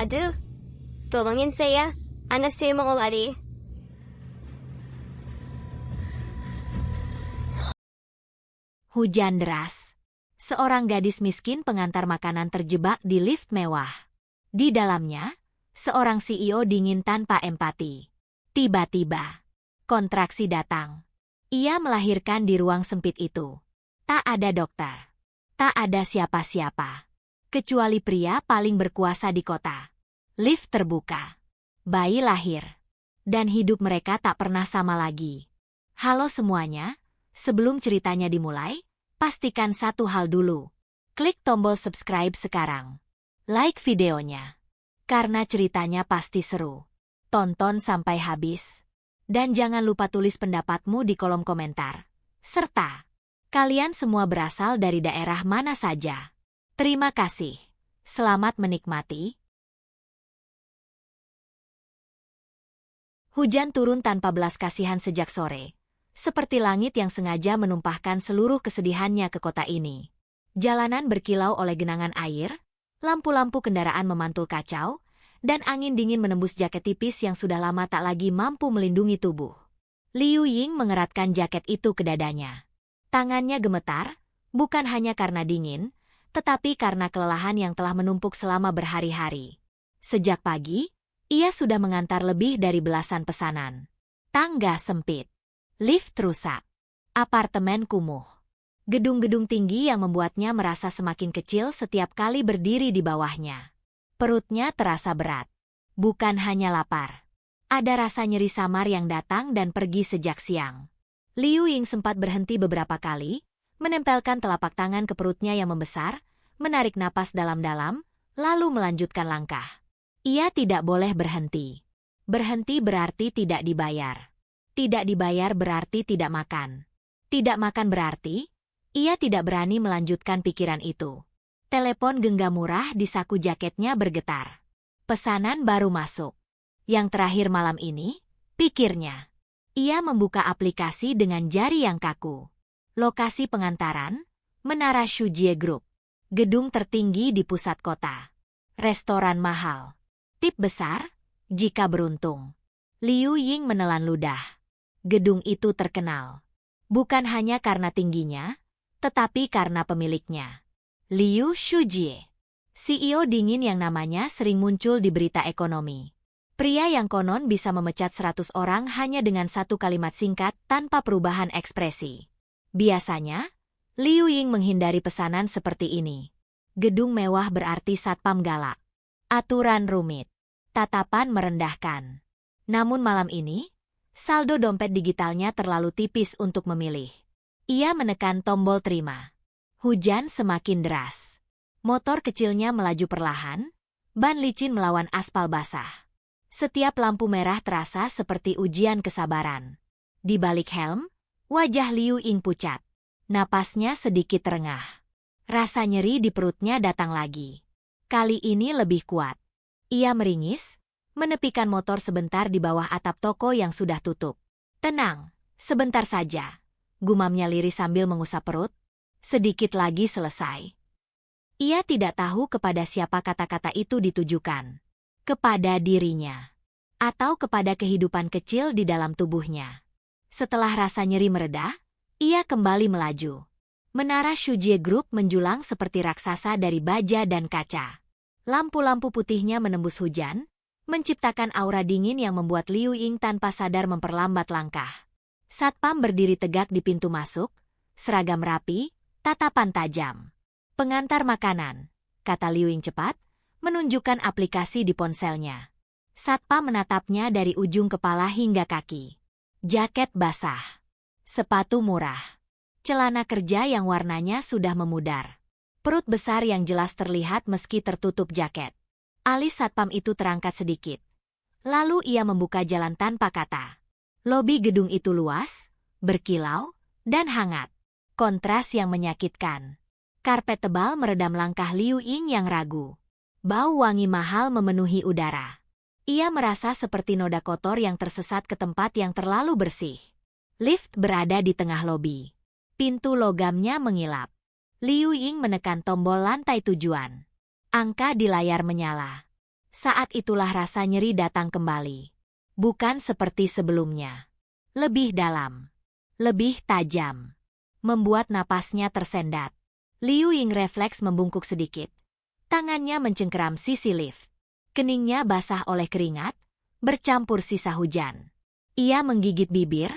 Aduh, tolongin saya. Anak saya mau lari. Hujan deras. Seorang gadis miskin pengantar makanan terjebak di lift mewah. Di dalamnya, seorang CEO dingin tanpa empati. Tiba-tiba, kontraksi datang. Ia melahirkan di ruang sempit itu. Tak ada dokter. Tak ada siapa-siapa. Kecuali pria paling berkuasa di kota. Lift terbuka. Bayi lahir. Dan hidup mereka tak pernah sama lagi. Halo semuanya. Sebelum ceritanya dimulai, pastikan satu hal dulu. Klik tombol subscribe sekarang. Like videonya. Karena ceritanya pasti seru. Tonton sampai habis. Dan jangan lupa tulis pendapatmu di kolom komentar. Serta, kalian semua berasal dari daerah mana saja. Terima kasih. Selamat menikmati. Hujan turun tanpa belas kasihan sejak sore. Seperti langit yang sengaja menumpahkan seluruh kesedihannya ke kota ini. Jalanan berkilau oleh genangan air, lampu-lampu kendaraan memantul kacau, dan angin dingin menembus jaket tipis yang sudah lama tak lagi mampu melindungi tubuh. Liu Ying mengeratkan jaket itu ke dadanya. Tangannya gemetar, bukan hanya karena dingin, tetapi karena kelelahan yang telah menumpuk selama berhari-hari. Sejak pagi, ia sudah mengantar lebih dari belasan pesanan. Tangga sempit. Lift rusak. Apartemen kumuh. Gedung-gedung tinggi yang membuatnya merasa semakin kecil setiap kali berdiri di bawahnya. Perutnya terasa berat. Bukan hanya lapar. Ada rasa nyeri samar yang datang dan pergi sejak siang. Liu Ying sempat berhenti beberapa kali, menempelkan telapak tangan ke perutnya yang membesar, menarik napas dalam-dalam, lalu melanjutkan langkah. Ia tidak boleh berhenti. Berhenti berarti tidak dibayar. Tidak dibayar berarti tidak makan. Tidak makan berarti, ia tidak berani melanjutkan pikiran itu. Telepon genggam murah di saku jaketnya bergetar. Pesanan baru masuk. Yang terakhir malam ini, pikirnya. Ia membuka aplikasi dengan jari yang kaku. Lokasi pengantaran, Menara Shujie Group. Gedung tertinggi di pusat kota. Restoran mahal. Tip besar, jika beruntung. Liu Ying menelan ludah. Gedung itu terkenal. Bukan hanya karena tingginya, tetapi karena pemiliknya. Liu Shujie. CEO dingin yang namanya sering muncul di berita ekonomi. Pria yang konon bisa memecat 100 orang hanya dengan satu kalimat singkat tanpa perubahan ekspresi. Biasanya, Liu Ying menghindari pesanan seperti ini. Gedung mewah berarti satpam galak. Aturan rumit. Tatapan merendahkan. Namun malam ini, saldo dompet digitalnya terlalu tipis untuk memilih. Ia menekan tombol terima. Hujan semakin deras. Motor kecilnya melaju perlahan, ban licin melawan aspal basah. Setiap lampu merah terasa seperti ujian kesabaran. Di balik helm, wajah Liu Ying pucat. Napasnya sedikit terengah. Rasa nyeri di perutnya datang lagi. Kali ini lebih kuat. Ia meringis, menepikan motor sebentar di bawah atap toko yang sudah tutup. Tenang, sebentar saja, gumamnya lirih sambil mengusap perut. Sedikit lagi selesai. Ia tidak tahu kepada siapa kata-kata itu ditujukan. Kepada dirinya. Atau kepada kehidupan kecil di dalam tubuhnya. Setelah rasa nyeri mereda, ia kembali melaju. Menara Shujie Group menjulang seperti raksasa dari baja dan kaca. Lampu-lampu putihnya menembus hujan, menciptakan aura dingin yang membuat Liu Ying tanpa sadar memperlambat langkah. Satpam berdiri tegak di pintu masuk, seragam rapi, tatapan tajam. Pengantar makanan, kata Liu Ying cepat, menunjukkan aplikasi di ponselnya. Satpam menatapnya dari ujung kepala hingga kaki. Jaket basah. Sepatu murah. Celana kerja yang warnanya sudah memudar. Perut besar yang jelas terlihat meski tertutup jaket. Alis satpam itu terangkat sedikit. Lalu ia membuka jalan tanpa kata. Lobi gedung itu luas, berkilau, dan hangat. Kontras yang menyakitkan. Karpet tebal meredam langkah Liu Ying yang ragu. Bau wangi mahal memenuhi udara. Ia merasa seperti noda kotor yang tersesat ke tempat yang terlalu bersih. Lift berada di tengah lobi. Pintu logamnya mengilap. Liu Ying menekan tombol lantai tujuan. Angka di layar menyala. Saat itulah rasa nyeri datang kembali. Bukan seperti sebelumnya. Lebih dalam. Lebih tajam. Membuat napasnya tersendat. Liu Ying refleks membungkuk sedikit. Tangannya mencengkeram sisi lift. Keningnya basah oleh keringat, bercampur sisa hujan. Ia menggigit bibir,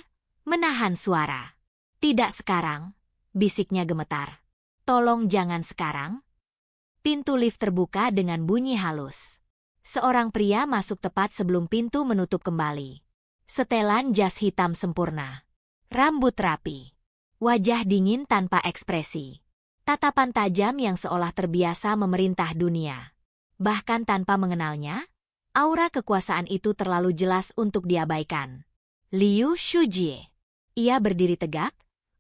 menahan suara. Tidak sekarang, bisiknya gemetar. Tolong jangan sekarang. Pintu lift terbuka dengan bunyi halus. Seorang pria masuk tepat sebelum pintu menutup kembali. Setelan jas hitam sempurna. Rambut rapi. Wajah dingin tanpa ekspresi. Tatapan tajam yang seolah terbiasa memerintah dunia. Bahkan tanpa mengenalnya, aura kekuasaan itu terlalu jelas untuk diabaikan. Liu Shujie. Ia berdiri tegak,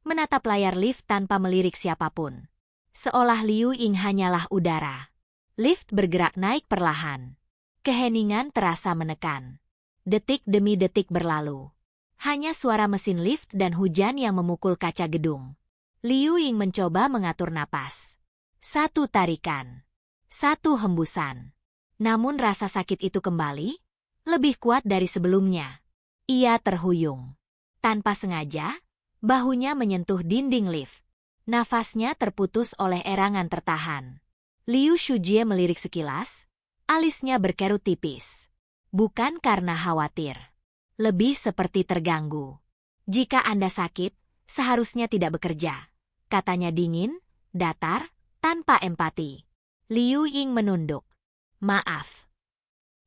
menatap layar lift tanpa melirik siapapun. Seolah Liu Ying hanyalah udara. Lift bergerak naik perlahan. Keheningan terasa menekan. Detik demi detik berlalu. Hanya suara mesin lift dan hujan yang memukul kaca gedung. Liu Ying mencoba mengatur napas. Satu tarikan. Satu hembusan. Namun rasa sakit itu kembali, lebih kuat dari sebelumnya. Ia terhuyung. Tanpa sengaja, bahunya menyentuh dinding lift. Nafasnya terputus oleh erangan tertahan. Liu Shujie melirik sekilas, alisnya berkerut tipis. Bukan karena khawatir. Lebih seperti terganggu. Jika Anda sakit, seharusnya tidak bekerja. Katanya dingin, datar, tanpa empati. Liu Ying menunduk. Maaf.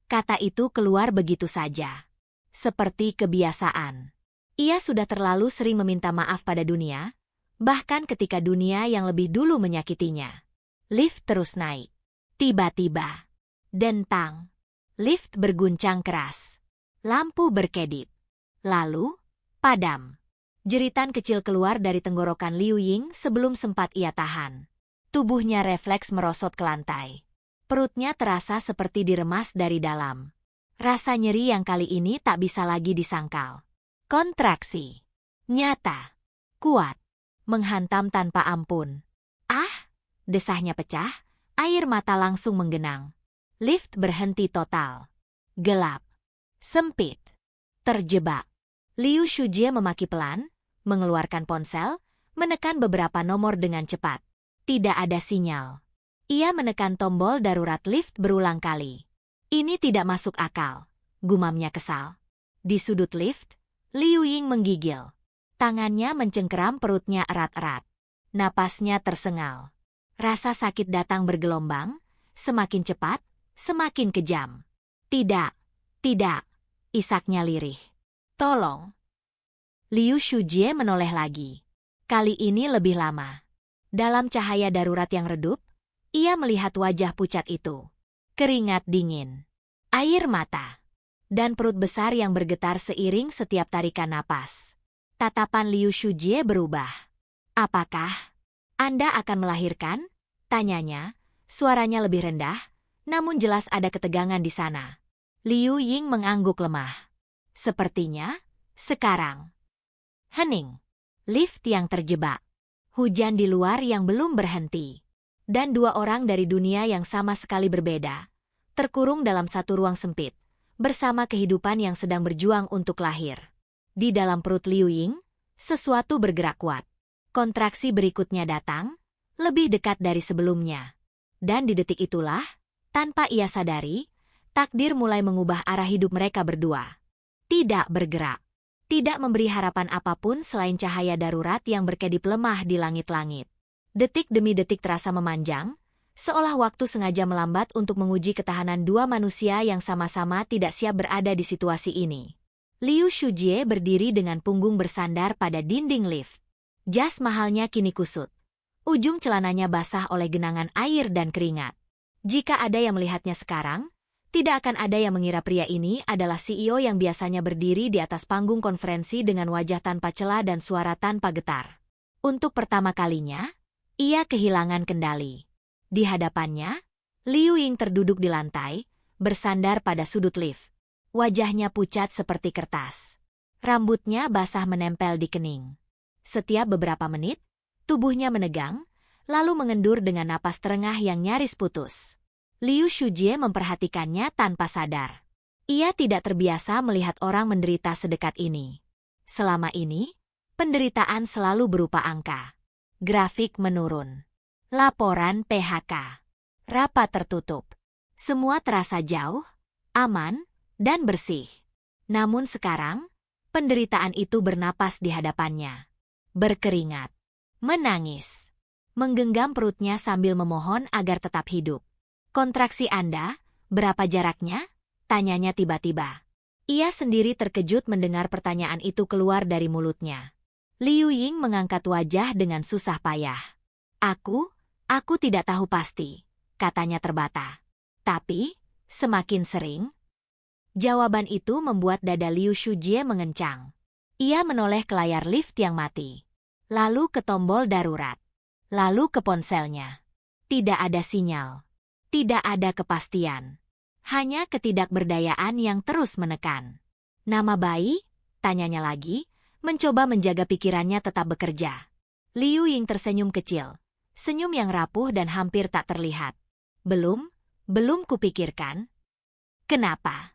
Kata itu keluar begitu saja. Seperti kebiasaan. Ia sudah terlalu sering meminta maaf pada dunia, bahkan ketika dunia yang lebih dulu menyakitinya. Lift terus naik. Tiba-tiba. Dentang. Lift berguncang keras. Lampu berkedip. Lalu, padam. Jeritan kecil keluar dari tenggorokan Liu Ying sebelum sempat ia tahan. Tubuhnya refleks merosot ke lantai. Perutnya terasa seperti diremas dari dalam. Rasa nyeri yang kali ini tak bisa lagi disangkal. Kontraksi. Nyata. Kuat. Menghantam tanpa ampun. Ah! Desahnya pecah, air mata langsung menggenang. Lift berhenti total. Gelap. Sempit. Terjebak. Liu Shujie memaki pelan, mengeluarkan ponsel, menekan beberapa nomor dengan cepat. Tidak ada sinyal. Ia menekan tombol darurat lift berulang kali. Ini tidak masuk akal, gumamnya kesal. Di sudut lift, Liu Ying menggigil. Tangannya mencengkeram perutnya erat-erat. Napasnya tersengal. Rasa sakit datang bergelombang, semakin cepat, semakin kejam. Tidak, tidak, isaknya lirih. Tolong. Liu Shujie menoleh lagi. Kali ini lebih lama. Dalam cahaya darurat yang redup, ia melihat wajah pucat itu. Keringat dingin, air mata, dan perut besar yang bergetar seiring setiap tarikan napas. Tatapan Liu Shujie berubah. Apakah Anda akan melahirkan? Tanyanya, suaranya lebih rendah, namun jelas ada ketegangan di sana. Liu Ying mengangguk lemah. Sepertinya, sekarang. Hening. Lift yang terjebak. Hujan di luar yang belum berhenti. Dan dua orang dari dunia yang sama sekali berbeda. Terkurung dalam satu ruang sempit. Bersama kehidupan yang sedang berjuang untuk lahir. Di dalam perut Liu Ying, sesuatu bergerak kuat. Kontraksi berikutnya datang, lebih dekat dari sebelumnya. Dan di detik itulah, tanpa ia sadari, takdir mulai mengubah arah hidup mereka berdua. Tidak bergerak. Tidak memberi harapan apapun selain cahaya darurat yang berkedip lemah di langit-langit. Detik demi detik terasa memanjang, seolah waktu sengaja melambat untuk menguji ketahanan dua manusia yang sama-sama tidak siap berada di situasi ini. Liu Shujie berdiri dengan punggung bersandar pada dinding lift. Jas mahalnya kini kusut. Ujung celananya basah oleh genangan air dan keringat. Jika ada yang melihatnya sekarang, tidak akan ada yang mengira pria ini adalah CEO yang biasanya berdiri di atas panggung konferensi dengan wajah tanpa celah dan suara tanpa getar. Untuk pertama kalinya, ia kehilangan kendali. Di hadapannya, Liu Ying terduduk di lantai, bersandar pada sudut lift. Wajahnya pucat seperti kertas. Rambutnya basah menempel di kening. Setiap beberapa menit, tubuhnya menegang, lalu mengendur dengan napas terengah yang nyaris putus. Liu Shujie memperhatikannya tanpa sadar. Ia tidak terbiasa melihat orang menderita sedekat ini. Selama ini, penderitaan selalu berupa angka. Grafik menurun. Laporan PHK. Rapat tertutup. Semua terasa jauh, aman, dan bersih. Namun sekarang, penderitaan itu bernapas di hadapannya. Berkeringat. Menangis. Menggenggam perutnya sambil memohon agar tetap hidup. Kontraksi Anda, berapa jaraknya? Tanyanya tiba-tiba. Ia sendiri terkejut mendengar pertanyaan itu keluar dari mulutnya. Liu Ying mengangkat wajah dengan susah payah. Aku tidak tahu pasti, katanya terbata. Tapi, semakin sering. Jawaban itu membuat dada Liu Shujie mengencang. Ia menoleh ke layar lift yang mati. Lalu ke tombol darurat. Lalu ke ponselnya. Tidak ada sinyal. Tidak ada kepastian. Hanya ketidakberdayaan yang terus menekan. Nama bayi? Tanyanya lagi, mencoba menjaga pikirannya tetap bekerja. Liu Ying tersenyum kecil. Senyum yang rapuh dan hampir tak terlihat. Belum kupikirkan. Kenapa?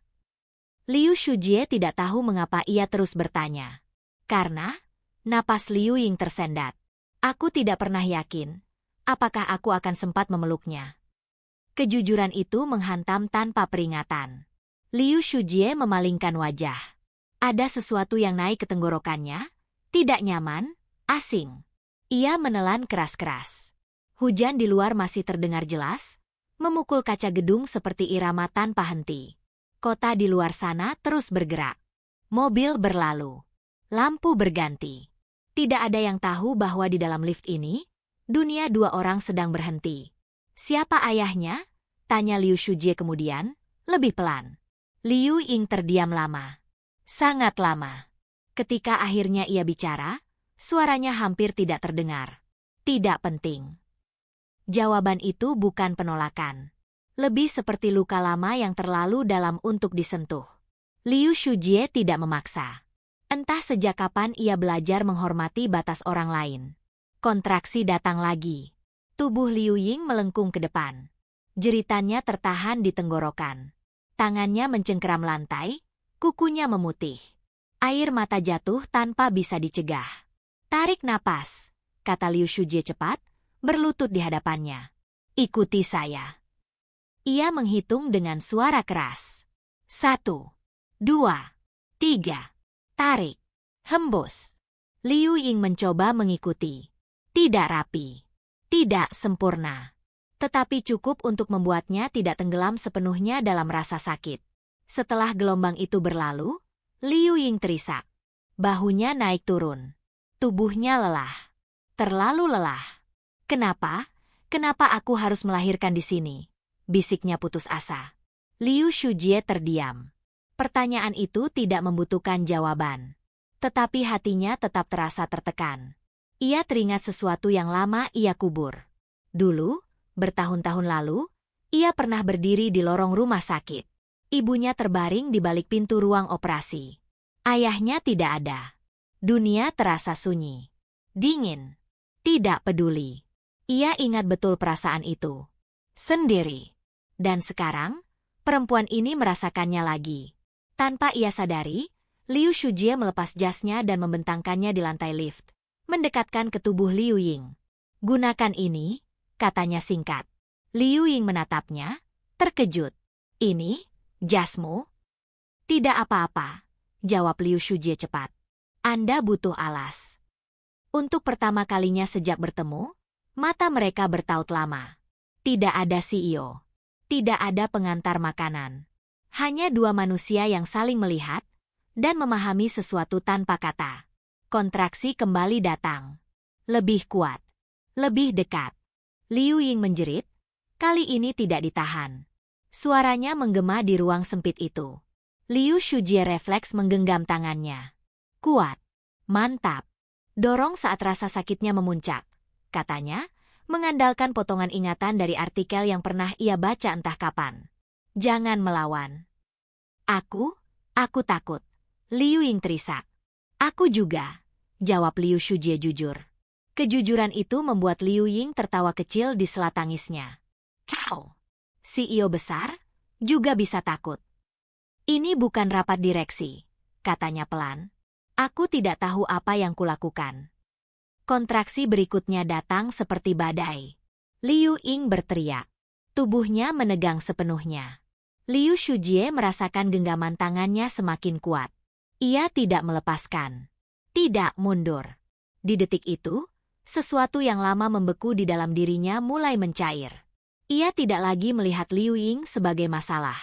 Liu Shujie tidak tahu mengapa ia terus bertanya. Karena, napas Liu Ying tersendat. Aku tidak pernah yakin, apakah aku akan sempat memeluknya. Kejujuran itu menghantam tanpa peringatan. Liu Shujie memalingkan wajah. Ada sesuatu yang naik ke tenggorokannya, tidak nyaman, asing. Ia menelan keras-keras. Hujan di luar masih terdengar jelas, memukul kaca gedung seperti irama tanpa henti. Kota di luar sana terus bergerak. Mobil berlalu. Lampu berganti. Tidak ada yang tahu bahwa di dalam lift ini, dunia dua orang sedang berhenti. Siapa ayahnya? Tanya Liu Shujie kemudian, lebih pelan. Liu Ying terdiam lama. Sangat lama. Ketika akhirnya ia bicara, suaranya hampir tidak terdengar. Tidak penting. Jawaban itu bukan penolakan. Lebih seperti luka lama yang terlalu dalam untuk disentuh. Liu Shujie tidak memaksa. Entah sejak kapan ia belajar menghormati batas orang lain. Kontraksi datang lagi. Tubuh Liu Ying melengkung ke depan. Jeritannya tertahan di tenggorokan. Tangannya mencengkeram lantai, kukunya memutih. Air mata jatuh tanpa bisa dicegah. Tarik napas, kata Liu Shujie cepat, berlutut di hadapannya. Ikuti saya. Ia menghitung dengan suara keras. 1, 2, 3. Tarik. Hembus. Liu Ying mencoba mengikuti. Tidak rapi. Tidak sempurna. Tetapi cukup untuk membuatnya tidak tenggelam sepenuhnya dalam rasa sakit. Setelah gelombang itu berlalu, Liu Ying terisak. Bahunya naik turun. Tubuhnya lelah. Terlalu lelah. Kenapa? Kenapa aku harus melahirkan di sini? Bisiknya putus asa. Liu Shujie terdiam. Pertanyaan itu tidak membutuhkan jawaban. Tetapi hatinya tetap terasa tertekan. Ia teringat sesuatu yang lama ia kubur. Dulu, bertahun-tahun lalu, ia pernah berdiri di lorong rumah sakit. Ibunya terbaring di balik pintu ruang operasi. Ayahnya tidak ada. Dunia terasa sunyi. Dingin. Tidak peduli. Ia ingat betul perasaan itu. Sendiri. Dan sekarang, perempuan ini merasakannya lagi. Tanpa ia sadari, Liu Shujie melepas jasnya dan membentangkannya di lantai lift, mendekatkan ke tubuh Liu Ying. Gunakan ini, katanya singkat. Liu Ying menatapnya, terkejut. Ini, jasmu? Tidak apa-apa, jawab Liu Shujie cepat. Anda butuh alas. Untuk pertama kalinya sejak bertemu, mata mereka bertaut lama. Tidak ada CEO. Tidak ada pengantar makanan. Hanya dua manusia yang saling melihat dan memahami sesuatu tanpa kata. Kontraksi kembali datang. Lebih kuat. Lebih dekat. Liu Ying menjerit. Kali ini tidak ditahan. Suaranya menggema di ruang sempit itu. Liu Shujie refleks menggenggam tangannya. Kuat. Mantap. Dorong saat rasa sakitnya memuncak. Katanya, mengandalkan potongan ingatan dari artikel yang pernah ia baca entah kapan. Jangan melawan. Aku takut. Liu Ying terisak. Aku juga, jawab Liu Shujie jujur. Kejujuran itu membuat Liu Ying tertawa kecil di sela tangisnya. Kau. CEO besar juga bisa takut. Ini bukan rapat direksi, katanya pelan. Aku tidak tahu apa yang kulakukan. Kontraksi berikutnya datang seperti badai. Liu Ying berteriak. Tubuhnya menegang sepenuhnya. Liu Shujie merasakan genggaman tangannya semakin kuat. Ia tidak melepaskan. Tidak mundur. Di detik itu, sesuatu yang lama membeku di dalam dirinya mulai mencair. Ia tidak lagi melihat Liu Ying sebagai masalah.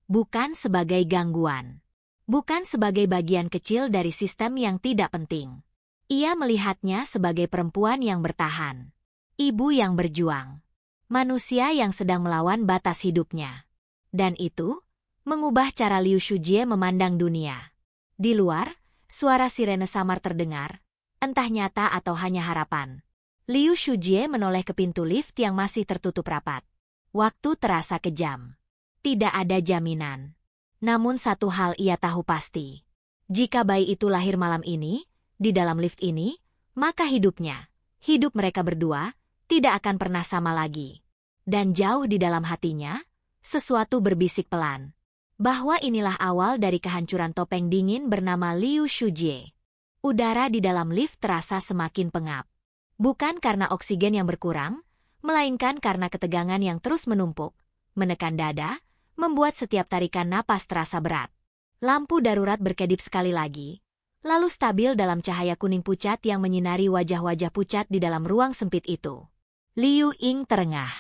Bukan sebagai gangguan. Bukan sebagai bagian kecil dari sistem yang tidak penting. Ia melihatnya sebagai perempuan yang bertahan. Ibu yang berjuang. Manusia yang sedang melawan batas hidupnya. Dan itu mengubah cara Liu Shujie memandang dunia. Di luar, suara sirene samar terdengar, entah nyata atau hanya harapan. Liu Shujie menoleh ke pintu lift yang masih tertutup rapat. Waktu terasa kejam. Tidak ada jaminan. Namun satu hal ia tahu pasti. Jika bayi itu lahir malam ini, di dalam lift ini, maka hidup mereka berdua, tidak akan pernah sama lagi. Dan jauh di dalam hatinya, sesuatu berbisik pelan. Bahwa inilah awal dari kehancuran topeng dingin bernama Liu Shujie. Udara di dalam lift terasa semakin pengap. Bukan karena oksigen yang berkurang, melainkan karena ketegangan yang terus menumpuk, menekan dada, membuat setiap tarikan napas terasa berat. Lampu darurat berkedip sekali lagi, lalu stabil dalam cahaya kuning pucat yang menyinari wajah-wajah pucat di dalam ruang sempit itu. Liu Ying terengah.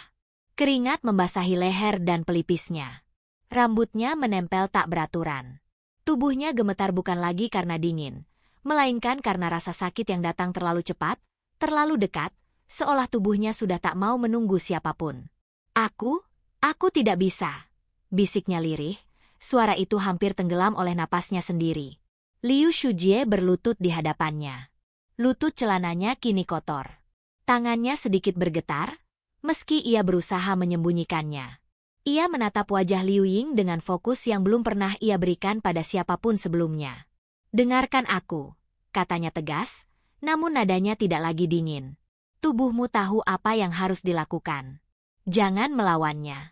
Keringat membasahi leher dan pelipisnya. Rambutnya menempel tak beraturan. Tubuhnya gemetar bukan lagi karena dingin, melainkan karena rasa sakit yang datang terlalu cepat, terlalu dekat, seolah tubuhnya sudah tak mau menunggu siapapun. Aku tidak bisa. Bisiknya lirih, suara itu hampir tenggelam oleh napasnya sendiri. Liu Shujie berlutut di hadapannya. Lutut celananya kini kotor. Tangannya sedikit bergetar, meski ia berusaha menyembunyikannya. Ia menatap wajah Liu Ying dengan fokus yang belum pernah ia berikan pada siapapun sebelumnya. Dengarkan aku, katanya tegas, namun nadanya tidak lagi dingin. Tubuhmu tahu apa yang harus dilakukan. Jangan melawannya.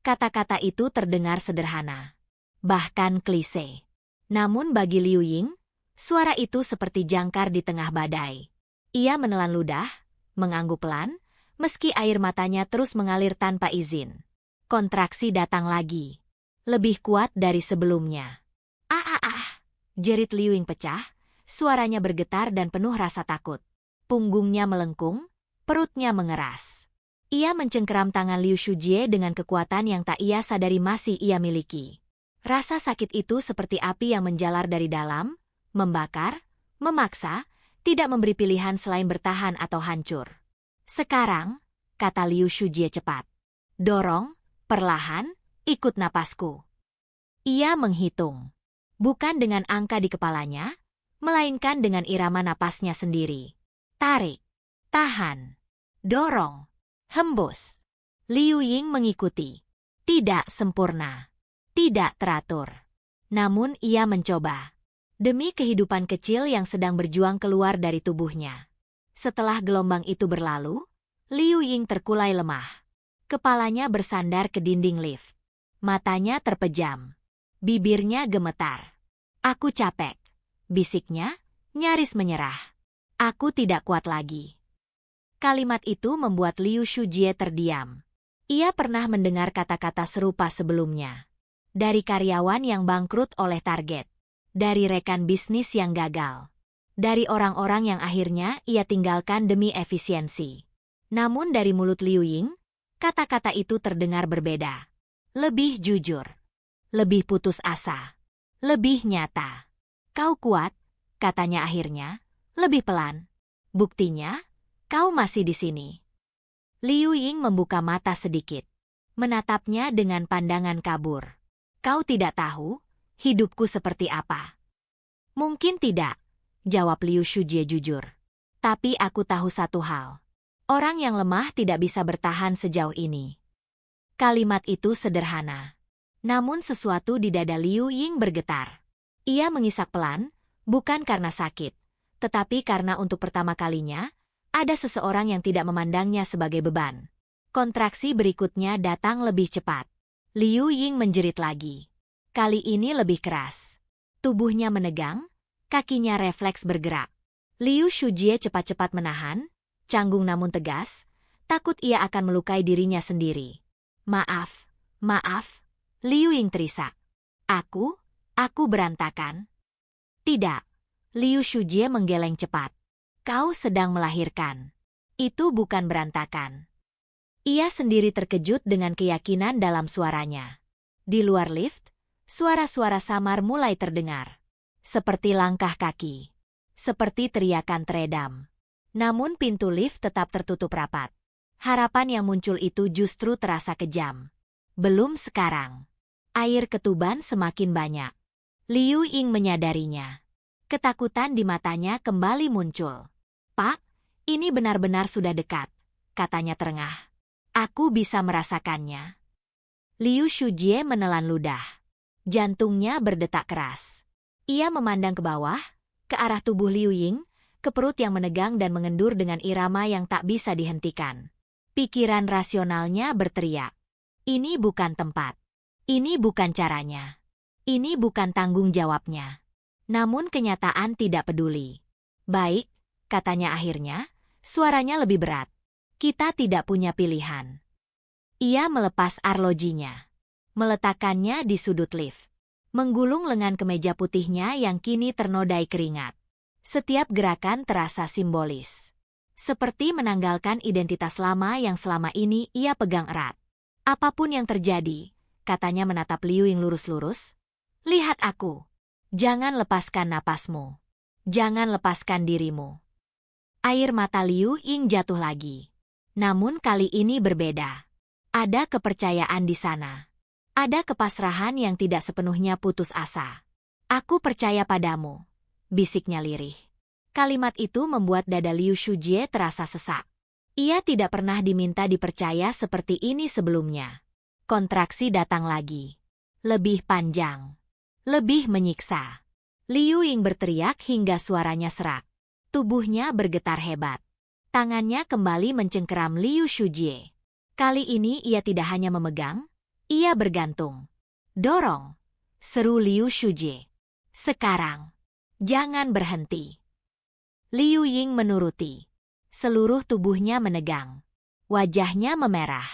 Kata-kata itu terdengar sederhana, bahkan klise. Namun bagi Liu Ying, suara itu seperti jangkar di tengah badai. Ia menelan ludah, mengangguk pelan, meski air matanya terus mengalir tanpa izin. Kontraksi datang lagi. Lebih kuat dari sebelumnya. Jerit Liu Ying pecah, suaranya bergetar dan penuh rasa takut. Punggungnya melengkung, perutnya mengeras. Ia mencengkeram tangan Liu Shujie dengan kekuatan yang tak ia sadari masih ia miliki. Rasa sakit itu seperti api yang menjalar dari dalam, membakar, memaksa, tidak memberi pilihan selain bertahan atau hancur. Sekarang, kata Liu Shujie cepat. Dorong, perlahan, ikut napasku. Ia menghitung. Bukan dengan angka di kepalanya, melainkan dengan irama napasnya sendiri. Tarik, tahan, dorong. Hembus. Liu Ying mengikuti. Tidak sempurna. Tidak teratur. Namun ia mencoba. Demi kehidupan kecil yang sedang berjuang keluar dari tubuhnya. Setelah gelombang itu berlalu, Liu Ying terkulai lemah. Kepalanya bersandar ke dinding lift. Matanya terpejam. Bibirnya gemetar. Aku capek. Bisiknya, nyaris menyerah. Aku tidak kuat lagi. Kalimat itu membuat Liu Shujie terdiam. Ia pernah mendengar kata-kata serupa sebelumnya. Dari karyawan yang bangkrut oleh target. Dari rekan bisnis yang gagal. Dari orang-orang yang akhirnya ia tinggalkan demi efisiensi. Namun dari mulut Liu Ying, kata-kata itu terdengar berbeda. Lebih jujur. Lebih putus asa. Lebih nyata. Kau kuat, katanya akhirnya, lebih pelan. Buktinya, kau masih di sini. Liu Ying membuka mata sedikit. Menatapnya dengan pandangan kabur. Kau tidak tahu, hidupku seperti apa. Mungkin tidak, jawab Liu Shujie jujur. Tapi aku tahu satu hal. Orang yang lemah tidak bisa bertahan sejauh ini. Kalimat itu sederhana. Namun sesuatu di dada Liu Ying bergetar. Ia mengisak pelan, bukan karena sakit, tetapi karena untuk pertama kalinya, ada seseorang yang tidak memandangnya sebagai beban. Kontraksi berikutnya datang lebih cepat. Liu Ying menjerit lagi. Kali ini lebih keras. Tubuhnya menegang, kakinya refleks bergerak. Liu Shujie cepat-cepat menahan, canggung namun tegas, takut ia akan melukai dirinya sendiri. Maaf, Liu Ying terisak. Aku berantakan. Tidak, Liu Shujie menggeleng cepat. Kau sedang melahirkan. Itu bukan berantakan. Ia sendiri terkejut dengan keyakinan dalam suaranya. Di luar lift, suara-suara samar mulai terdengar. Seperti langkah kaki. Seperti teriakan teredam. Namun pintu lift tetap tertutup rapat. Harapan yang muncul itu justru terasa kejam. Belum sekarang. Air ketuban semakin banyak. Liu Ying menyadarinya. Ketakutan di matanya kembali muncul. Pak, ini benar-benar sudah dekat, katanya terengah. Aku bisa merasakannya. Liu Shujie menelan ludah. Jantungnya berdetak keras. Ia memandang ke bawah, ke arah tubuh Liu Ying, ke perut yang menegang dan mengendur dengan irama yang tak bisa dihentikan. Pikiran rasionalnya berteriak. Ini bukan tempat. Ini bukan caranya. Ini bukan tanggung jawabnya. Namun kenyataan tidak peduli. Baik, katanya akhirnya, suaranya lebih berat. Kita tidak punya pilihan. Ia melepas arlojinya. Meletakkannya di sudut lift. Menggulung lengan kemeja putihnya yang kini ternodai keringat. Setiap gerakan terasa simbolis. Seperti menanggalkan identitas lama yang selama ini ia pegang erat. Apapun yang terjadi, katanya menatap Liu Ying lurus-lurus. Lihat aku. Jangan lepaskan napasmu. Jangan lepaskan dirimu. Air mata Liu Ying jatuh lagi. Namun kali ini berbeda. Ada kepercayaan di sana. Ada kepasrahan yang tidak sepenuhnya putus asa. Aku percaya padamu, bisiknya lirih. Kalimat itu membuat dada Liu Shujie terasa sesak. Ia tidak pernah diminta dipercaya seperti ini sebelumnya. Kontraksi datang lagi. Lebih panjang. Lebih menyiksa. Liu Ying berteriak hingga suaranya serak. Tubuhnya bergetar hebat. Tangannya kembali mencengkeram Liu Shujie. Kali ini ia tidak hanya memegang, ia bergantung. Dorong, seru Liu Shujie. Sekarang, jangan berhenti. Liu Ying menuruti. Seluruh tubuhnya menegang. Wajahnya memerah.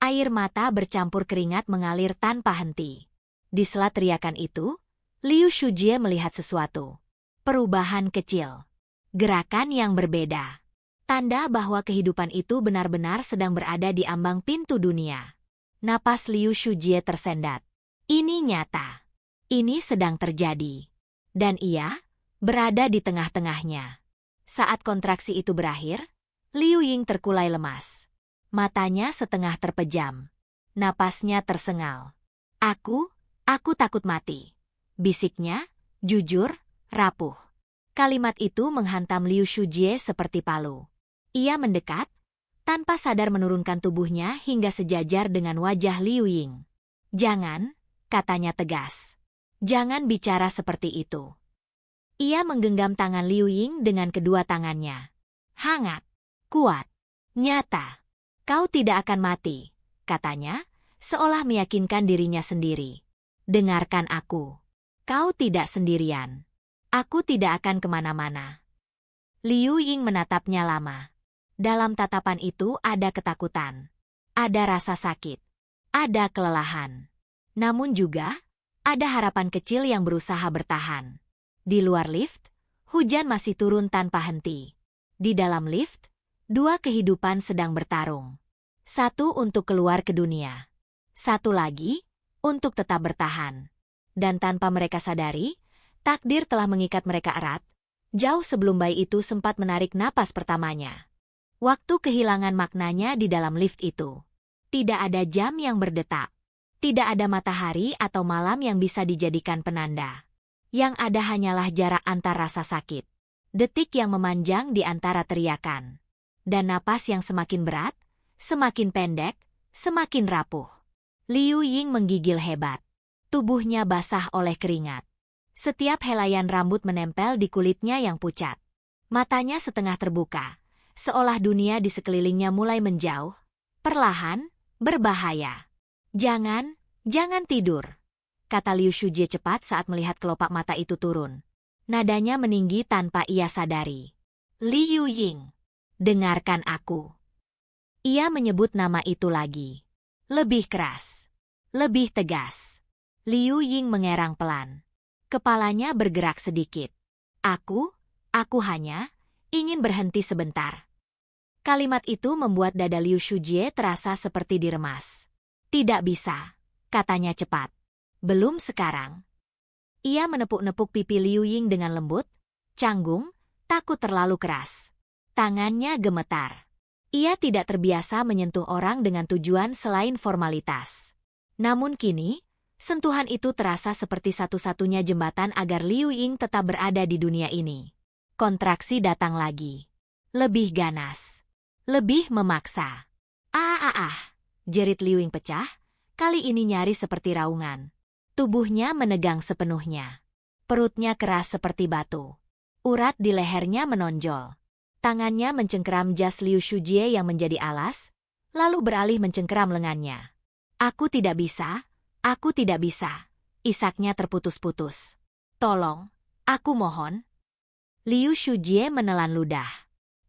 Air mata bercampur keringat mengalir tanpa henti. Di sela teriakan itu, Liu Shujie melihat sesuatu. Perubahan kecil. Gerakan yang berbeda. Tanda bahwa kehidupan itu benar-benar sedang berada di ambang pintu dunia. Napas Liu Shujie tersendat. Ini nyata. Ini sedang terjadi. Dan ia berada di tengah-tengahnya. Saat kontraksi itu berakhir, Liu Ying terkulai lemas. Matanya setengah terpejam. Napasnya tersengal. Aku takut mati. Bisiknya, jujur, rapuh. Kalimat itu menghantam Liu Shujie seperti palu. Ia mendekat, tanpa sadar menurunkan tubuhnya hingga sejajar dengan wajah Liu Ying. Jangan, katanya tegas. Jangan bicara seperti itu. Ia menggenggam tangan Liu Ying dengan kedua tangannya. Hangat, kuat, nyata. Kau tidak akan mati, katanya, seolah meyakinkan dirinya sendiri. Dengarkan aku. Kau tidak sendirian. Aku tidak akan kemana-mana. Liu Ying menatapnya lama. Dalam tatapan itu ada ketakutan. Ada rasa sakit. Ada kelelahan. Namun juga, ada harapan kecil yang berusaha bertahan. Di luar lift, hujan masih turun tanpa henti. Di dalam lift, dua kehidupan sedang bertarung. Satu untuk keluar ke dunia. Satu lagi, untuk tetap bertahan. Dan tanpa mereka sadari, takdir telah mengikat mereka erat, jauh sebelum bayi itu sempat menarik napas pertamanya. Waktu kehilangan maknanya di dalam lift itu. Tidak ada jam yang berdetak. Tidak ada matahari atau malam yang bisa dijadikan penanda. Yang ada hanyalah jarak antar rasa sakit. Detik yang memanjang di antara teriakan. Dan napas yang semakin berat, semakin pendek, semakin rapuh. Liu Ying menggigil hebat. Tubuhnya basah oleh keringat. Setiap helaian rambut menempel di kulitnya yang pucat. Matanya setengah terbuka. Seolah dunia di sekelilingnya mulai menjauh, Perlahan, berbahaya. Jangan tidur, kata Liu Shujie cepat saat melihat kelopak mata itu turun. Nadanya meninggi tanpa ia sadari. Liu Ying, dengarkan aku. Ia menyebut nama itu lagi. Lebih keras. Lebih tegas. Liu Ying mengerang pelan. Kepalanya bergerak sedikit. Aku hanya ingin berhenti sebentar. Kalimat itu membuat dada Liu Shujie terasa seperti diremas. Tidak bisa, katanya cepat. Belum sekarang. Ia menepuk-nepuk pipi Liu Ying dengan lembut, canggung, takut terlalu keras. Tangannya gemetar. Ia tidak terbiasa menyentuh orang dengan tujuan selain formalitas. Namun kini, sentuhan itu terasa seperti satu-satunya jembatan agar Liu Ying tetap berada di dunia ini. Kontraksi datang lagi. Lebih ganas. Lebih memaksa. Jerit Liu Ying pecah, kali ini nyaris seperti raungan. Tubuhnya menegang sepenuhnya. Perutnya keras seperti batu. Urat di lehernya menonjol. Tangannya mencengkeram jas Liu Shujie yang menjadi alas, lalu beralih mencengkeram lengannya. Aku tidak bisa, isaknya terputus-putus. Tolong, aku mohon. Liu Shujie menelan ludah.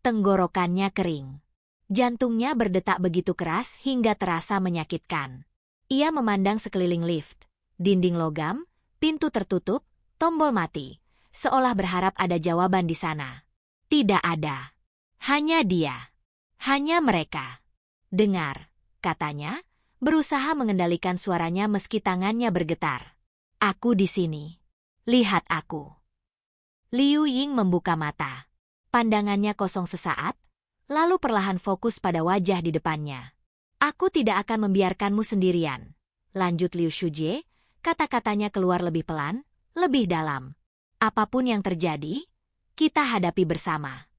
Tenggorokannya kering. Jantungnya berdetak begitu keras hingga terasa menyakitkan. Ia memandang sekeliling lift, dinding logam, pintu tertutup, tombol mati, seolah berharap ada jawaban di sana. Tidak ada. Hanya dia. Hanya mereka. Dengar, katanya, berusaha mengendalikan suaranya meski tangannya bergetar. Aku di sini. Lihat aku. Liu Ying membuka mata. Pandangannya kosong sesaat, lalu perlahan fokus pada wajah di depannya. Aku tidak akan membiarkanmu sendirian. Lanjut Liu Shujie, kata-katanya keluar lebih pelan, lebih dalam. Apapun yang terjadi, kita hadapi bersama.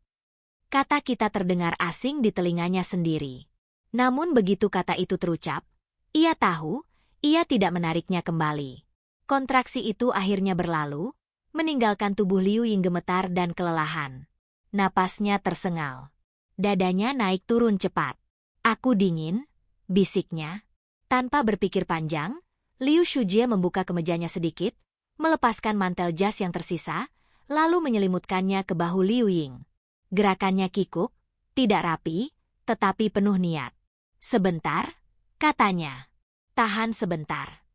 Kata kita terdengar asing di telinganya sendiri. Namun begitu kata itu terucap, ia tahu, ia tidak menariknya kembali. Kontraksi itu akhirnya berlalu, meninggalkan tubuh Liu Ying gemetar dan kelelahan. Napasnya tersengal. Dadanya naik turun cepat. Aku dingin, bisiknya. Tanpa berpikir panjang, Liu Shujie membuka kemejanya sedikit, melepaskan mantel jas yang tersisa, lalu menyelimutkannya ke bahu Liu Ying. Gerakannya kikuk, tidak rapi, tetapi penuh niat. Sebentar, katanya. Tahan sebentar.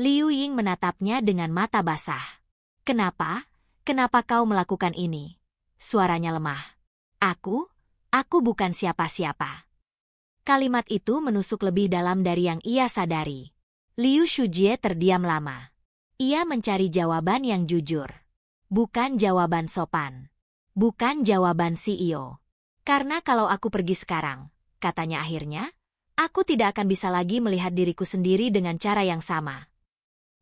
Liu Ying menatapnya dengan mata basah. Kenapa? Kenapa kau melakukan ini? Suaranya lemah. Aku bukan siapa-siapa. Kalimat itu menusuk lebih dalam dari yang ia sadari. Liu Shujie terdiam lama. Ia mencari jawaban yang jujur. Bukan jawaban sopan. Bukan jawaban CEO. Karena kalau aku pergi sekarang, katanya akhirnya, aku tidak akan bisa lagi melihat diriku sendiri dengan cara yang sama.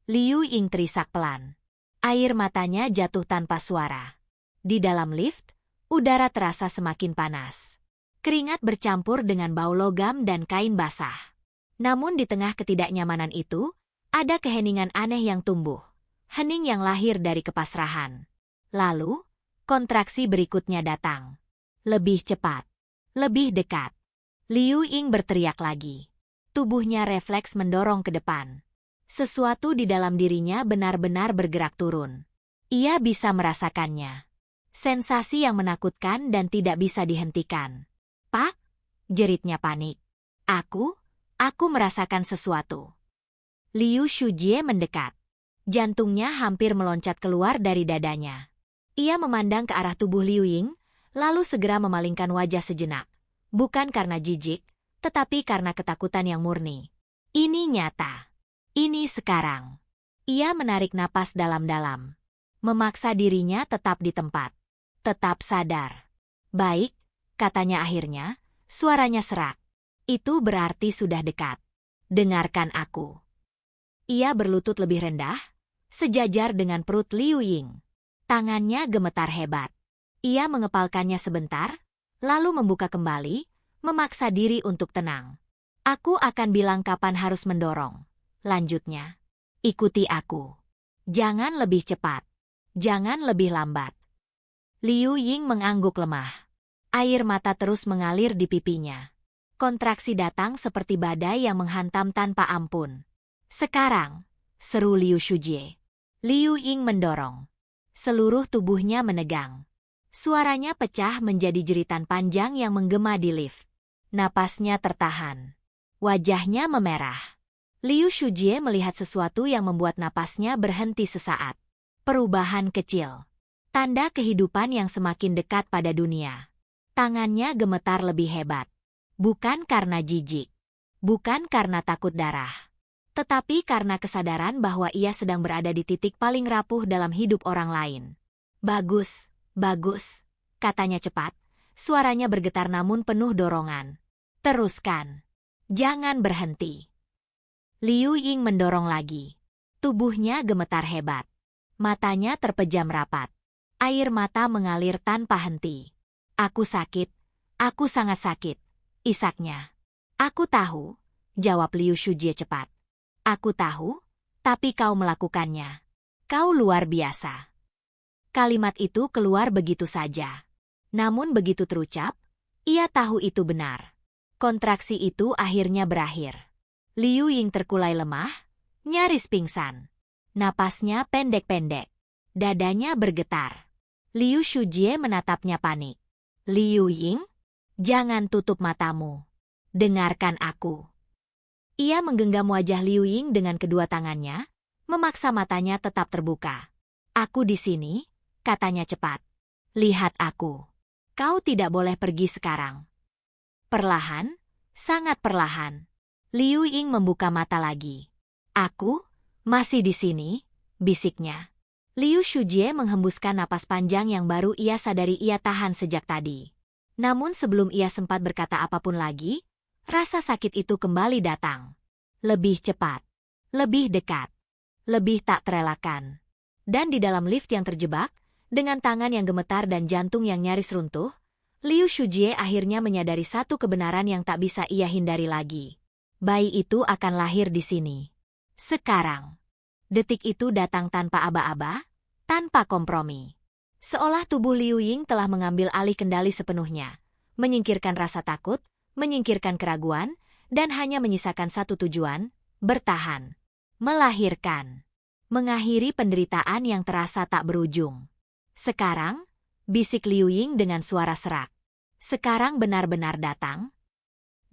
Liu Ying terisak pelan. Air matanya jatuh tanpa suara. Di dalam lift, udara terasa semakin panas. Keringat bercampur dengan bau logam dan kain basah. Namun di tengah ketidaknyamanan itu, ada keheningan aneh yang tumbuh. Hening yang lahir dari kepasrahan. Lalu, kontraksi berikutnya datang. Lebih cepat. Lebih dekat. Liu Ying berteriak lagi. Tubuhnya refleks mendorong ke depan. Sesuatu di dalam dirinya benar-benar bergerak turun. Ia bisa merasakannya. Sensasi yang menakutkan dan tidak bisa dihentikan. Pak, jeritnya panik. Aku merasakan sesuatu. Liu Shujie mendekat. Jantungnya hampir meloncat keluar dari dadanya. Ia memandang ke arah tubuh Liu Ying, lalu segera memalingkan wajah sejenak. Bukan karena jijik, tetapi karena ketakutan yang murni. Ini nyata. Ini sekarang. Ia menarik napas dalam-dalam. Memaksa dirinya tetap di tempat. Tetap sadar. Baik, katanya akhirnya, suaranya serak. Itu berarti sudah dekat. Dengarkan aku. Ia berlutut lebih rendah, sejajar dengan perut Liu Ying. Tangannya gemetar hebat. Ia mengepalkannya sebentar, lalu membuka kembali, memaksa diri untuk tenang. Aku akan bilang kapan harus mendorong. Lanjutnya. Ikuti aku. Jangan lebih cepat. Jangan lebih lambat. Liu Ying mengangguk lemah. Air mata terus mengalir di pipinya. Kontraksi datang seperti badai yang menghantam tanpa ampun. Sekarang, seru Liu Shujie. Liu Ying mendorong. Seluruh tubuhnya menegang. Suaranya pecah menjadi jeritan panjang yang menggema di lift. Napasnya tertahan. Wajahnya memerah. Liu Shujie melihat sesuatu yang membuat napasnya berhenti sesaat. Perubahan kecil. Tanda kehidupan yang semakin dekat pada dunia. Tangannya gemetar lebih hebat. Bukan karena jijik. Bukan karena takut darah. Tetapi karena kesadaran bahwa ia sedang berada di titik paling rapuh dalam hidup orang lain. Bagus, bagus, katanya cepat. Suaranya bergetar namun penuh dorongan. Teruskan. Jangan berhenti. Liu Ying mendorong lagi. Tubuhnya gemetar hebat. Matanya terpejam rapat. Air mata mengalir tanpa henti. Aku sakit. Aku sangat sakit. Isaknya. Aku tahu, jawab Liu Shujie cepat. Aku tahu, tapi kau melakukannya. Kau luar biasa. Kalimat itu keluar begitu saja. Namun begitu terucap, ia tahu itu benar. Kontraksi itu akhirnya berakhir. Liu Ying terkulai lemah, nyaris pingsan. Napasnya pendek-pendek. Dadanya bergetar. Liu Shujie menatapnya panik. Liu Ying? Jangan tutup matamu. Dengarkan aku. Ia menggenggam wajah Liu Ying dengan kedua tangannya, memaksa matanya tetap terbuka. Aku di sini, katanya cepat. Lihat aku. Kau tidak boleh pergi sekarang. Perlahan, sangat perlahan. Liu Ying membuka mata lagi. Aku masih di sini, bisiknya. Liu Shujie menghembuskan napas panjang yang baru ia sadari ia tahan sejak tadi. Namun sebelum ia sempat berkata apapun lagi, rasa sakit itu kembali datang. Lebih cepat, lebih dekat, lebih tak terelakkan. Dan di dalam lift yang terjebak, dengan tangan yang gemetar dan jantung yang nyaris runtuh, Liu Shujie akhirnya menyadari satu kebenaran yang tak bisa ia hindari lagi. Bayi itu akan lahir di sini. Sekarang. Detik itu datang tanpa aba-aba, tanpa kompromi. Seolah tubuh Liu Ying telah mengambil alih kendali sepenuhnya, menyingkirkan rasa takut, menyingkirkan keraguan, dan hanya menyisakan satu tujuan, bertahan. Melahirkan. Mengakhiri penderitaan yang terasa tak berujung. Sekarang, bisik Liu Ying dengan suara serak. Sekarang benar-benar datang.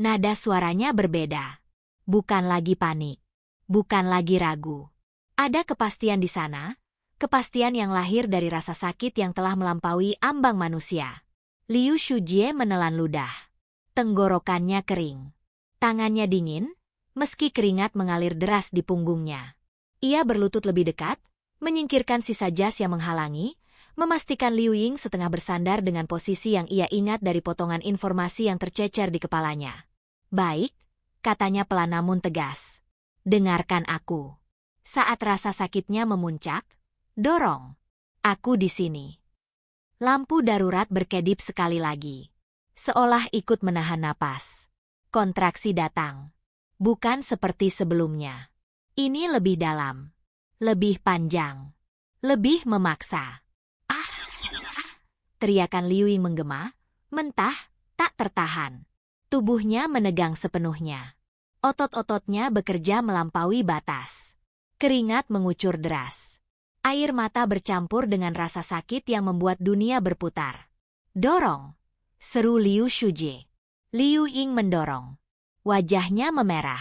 Nada suaranya berbeda. Bukan lagi panik. Bukan lagi ragu. Ada kepastian di sana. Kepastian yang lahir dari rasa sakit yang telah melampaui ambang manusia. Liu Shujie menelan ludah. Tenggorokannya kering. Tangannya dingin, meski keringat mengalir deras di punggungnya. Ia berlutut lebih dekat, menyingkirkan sisa jas yang menghalangi, memastikan Liu Ying setengah bersandar dengan posisi yang ia ingat dari potongan informasi yang tercecer di kepalanya. Baik, katanya pelan namun tegas. Dengarkan aku. Saat rasa sakitnya memuncak, dorong. Aku di sini. Lampu darurat berkedip sekali lagi. Seolah ikut menahan napas. Kontraksi datang. Bukan seperti sebelumnya. Ini lebih dalam. Lebih panjang. Lebih memaksa. Ah! Teriakan Liu Ying menggema, mentah, tak tertahan. Tubuhnya menegang sepenuhnya. Otot-ototnya bekerja melampaui batas. Keringat mengucur deras. Air mata bercampur dengan rasa sakit yang membuat dunia berputar. Dorong. Seru Liu Shujie. Liu Ying mendorong. Wajahnya memerah.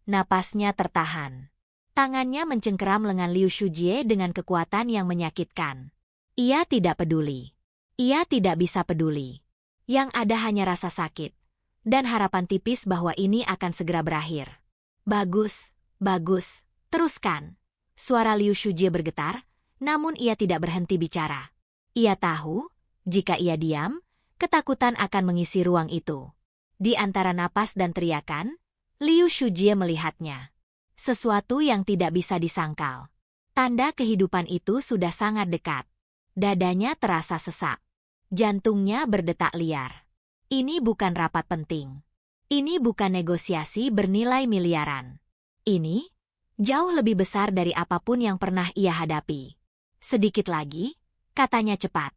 Napasnya tertahan. Tangannya mencengkeram lengan Liu Shujie dengan kekuatan yang menyakitkan. Ia tidak peduli. Ia tidak bisa peduli. Yang ada hanya rasa sakit. Dan harapan tipis bahwa ini akan segera berakhir. Bagus, bagus, teruskan. Suara Liu Shujie bergetar, namun ia tidak berhenti bicara. Ia tahu, jika ia diam, ketakutan akan mengisi ruang itu. Di antara napas dan teriakan, Liu Shujie melihatnya. Sesuatu yang tidak bisa disangkal. Tanda kehidupan itu sudah sangat dekat. Dadanya terasa sesak. Jantungnya berdetak liar. Ini bukan rapat penting. Ini bukan negosiasi bernilai miliaran. Ini jauh lebih besar dari apapun yang pernah ia hadapi. Sedikit lagi, katanya cepat.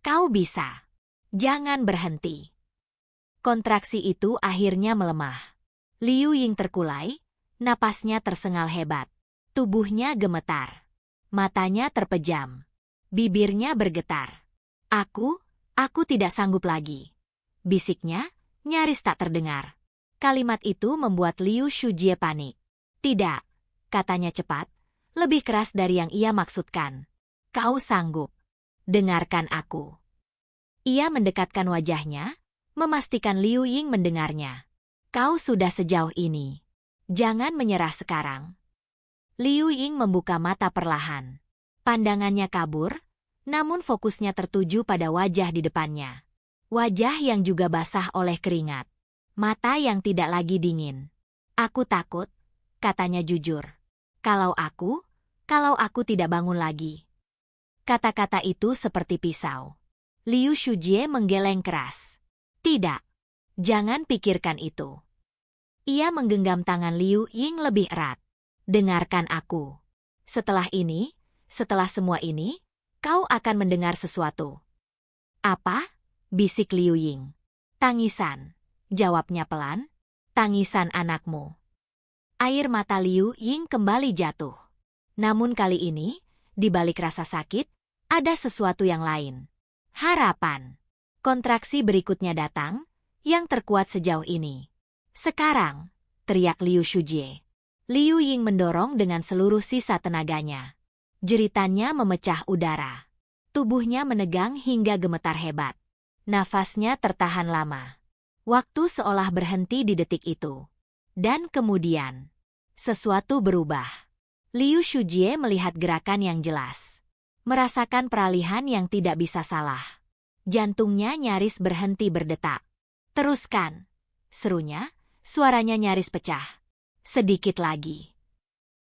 Kau bisa. Jangan berhenti. Kontraksi itu akhirnya melemah. Liu Ying terkulai, napasnya tersengal hebat. Tubuhnya gemetar. Matanya terpejam. Bibirnya bergetar. Aku tidak sanggup lagi. Bisiknya, nyaris tak terdengar. Kalimat itu membuat Liu Shujie panik. Tidak, katanya cepat, lebih keras dari yang ia maksudkan. Kau sanggup. Dengarkan aku. Ia mendekatkan wajahnya, memastikan Liu Ying mendengarnya. Kau sudah sejauh ini. Jangan menyerah sekarang. Liu Ying membuka mata perlahan. Pandangannya kabur, namun fokusnya tertuju pada wajah di depannya. Wajah yang juga basah oleh keringat. Mata yang tidak lagi dingin. Aku takut, katanya jujur. Kalau aku tidak bangun lagi. Kata-kata itu seperti pisau. Liu Shujie menggeleng keras. Tidak, jangan pikirkan itu. Ia menggenggam tangan Liu Ying lebih erat. Dengarkan aku. Setelah semua ini, kau akan mendengar sesuatu. Apa? Bisik Liu Ying. Tangisan. Jawabnya pelan. Tangisan anakmu. Air mata Liu Ying kembali jatuh. Namun kali ini, di balik rasa sakit, ada sesuatu yang lain. Harapan. Kontraksi berikutnya datang, yang terkuat sejauh ini. Sekarang, teriak Liu Shujie. Liu Ying mendorong dengan seluruh sisa tenaganya. Jeritannya memecah udara. Tubuhnya menegang hingga gemetar hebat. Nafasnya tertahan lama. Waktu seolah berhenti di detik itu. Dan kemudian, sesuatu berubah. Liu Shujie melihat gerakan yang jelas. Merasakan peralihan yang tidak bisa salah. Jantungnya nyaris berhenti berdetak. Teruskan, serunya. Suaranya nyaris pecah. Sedikit lagi.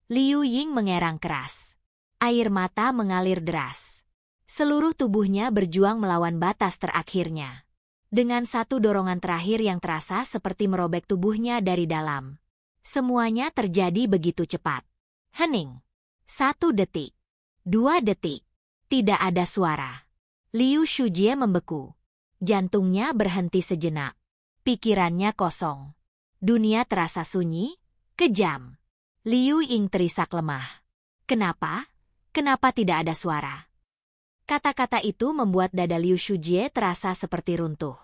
Liu Ying mengerang keras. Air mata mengalir deras. Seluruh tubuhnya berjuang melawan batas terakhirnya. Dengan satu dorongan terakhir yang terasa seperti merobek tubuhnya dari dalam. Semuanya terjadi begitu cepat. Hening. 1 detik. 2 detik. Tidak ada suara. Liu Shujie membeku. Jantungnya berhenti sejenak. Pikirannya kosong. Dunia terasa sunyi, kejam. Liu Ying terisak lemah. Kenapa? Kenapa tidak ada suara? Kata-kata itu membuat dada Liu Shujie terasa seperti runtuh.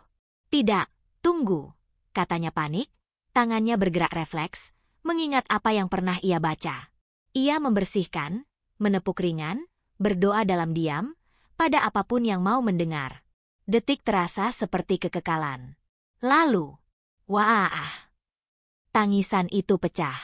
Tidak, tunggu, katanya panik. Tangannya bergerak refleks, mengingat apa yang pernah ia baca. Ia membersihkan, menepuk ringan, berdoa dalam diam, pada apapun yang mau mendengar. Detik terasa seperti kekekalan. Lalu, wah! Tangisan itu pecah.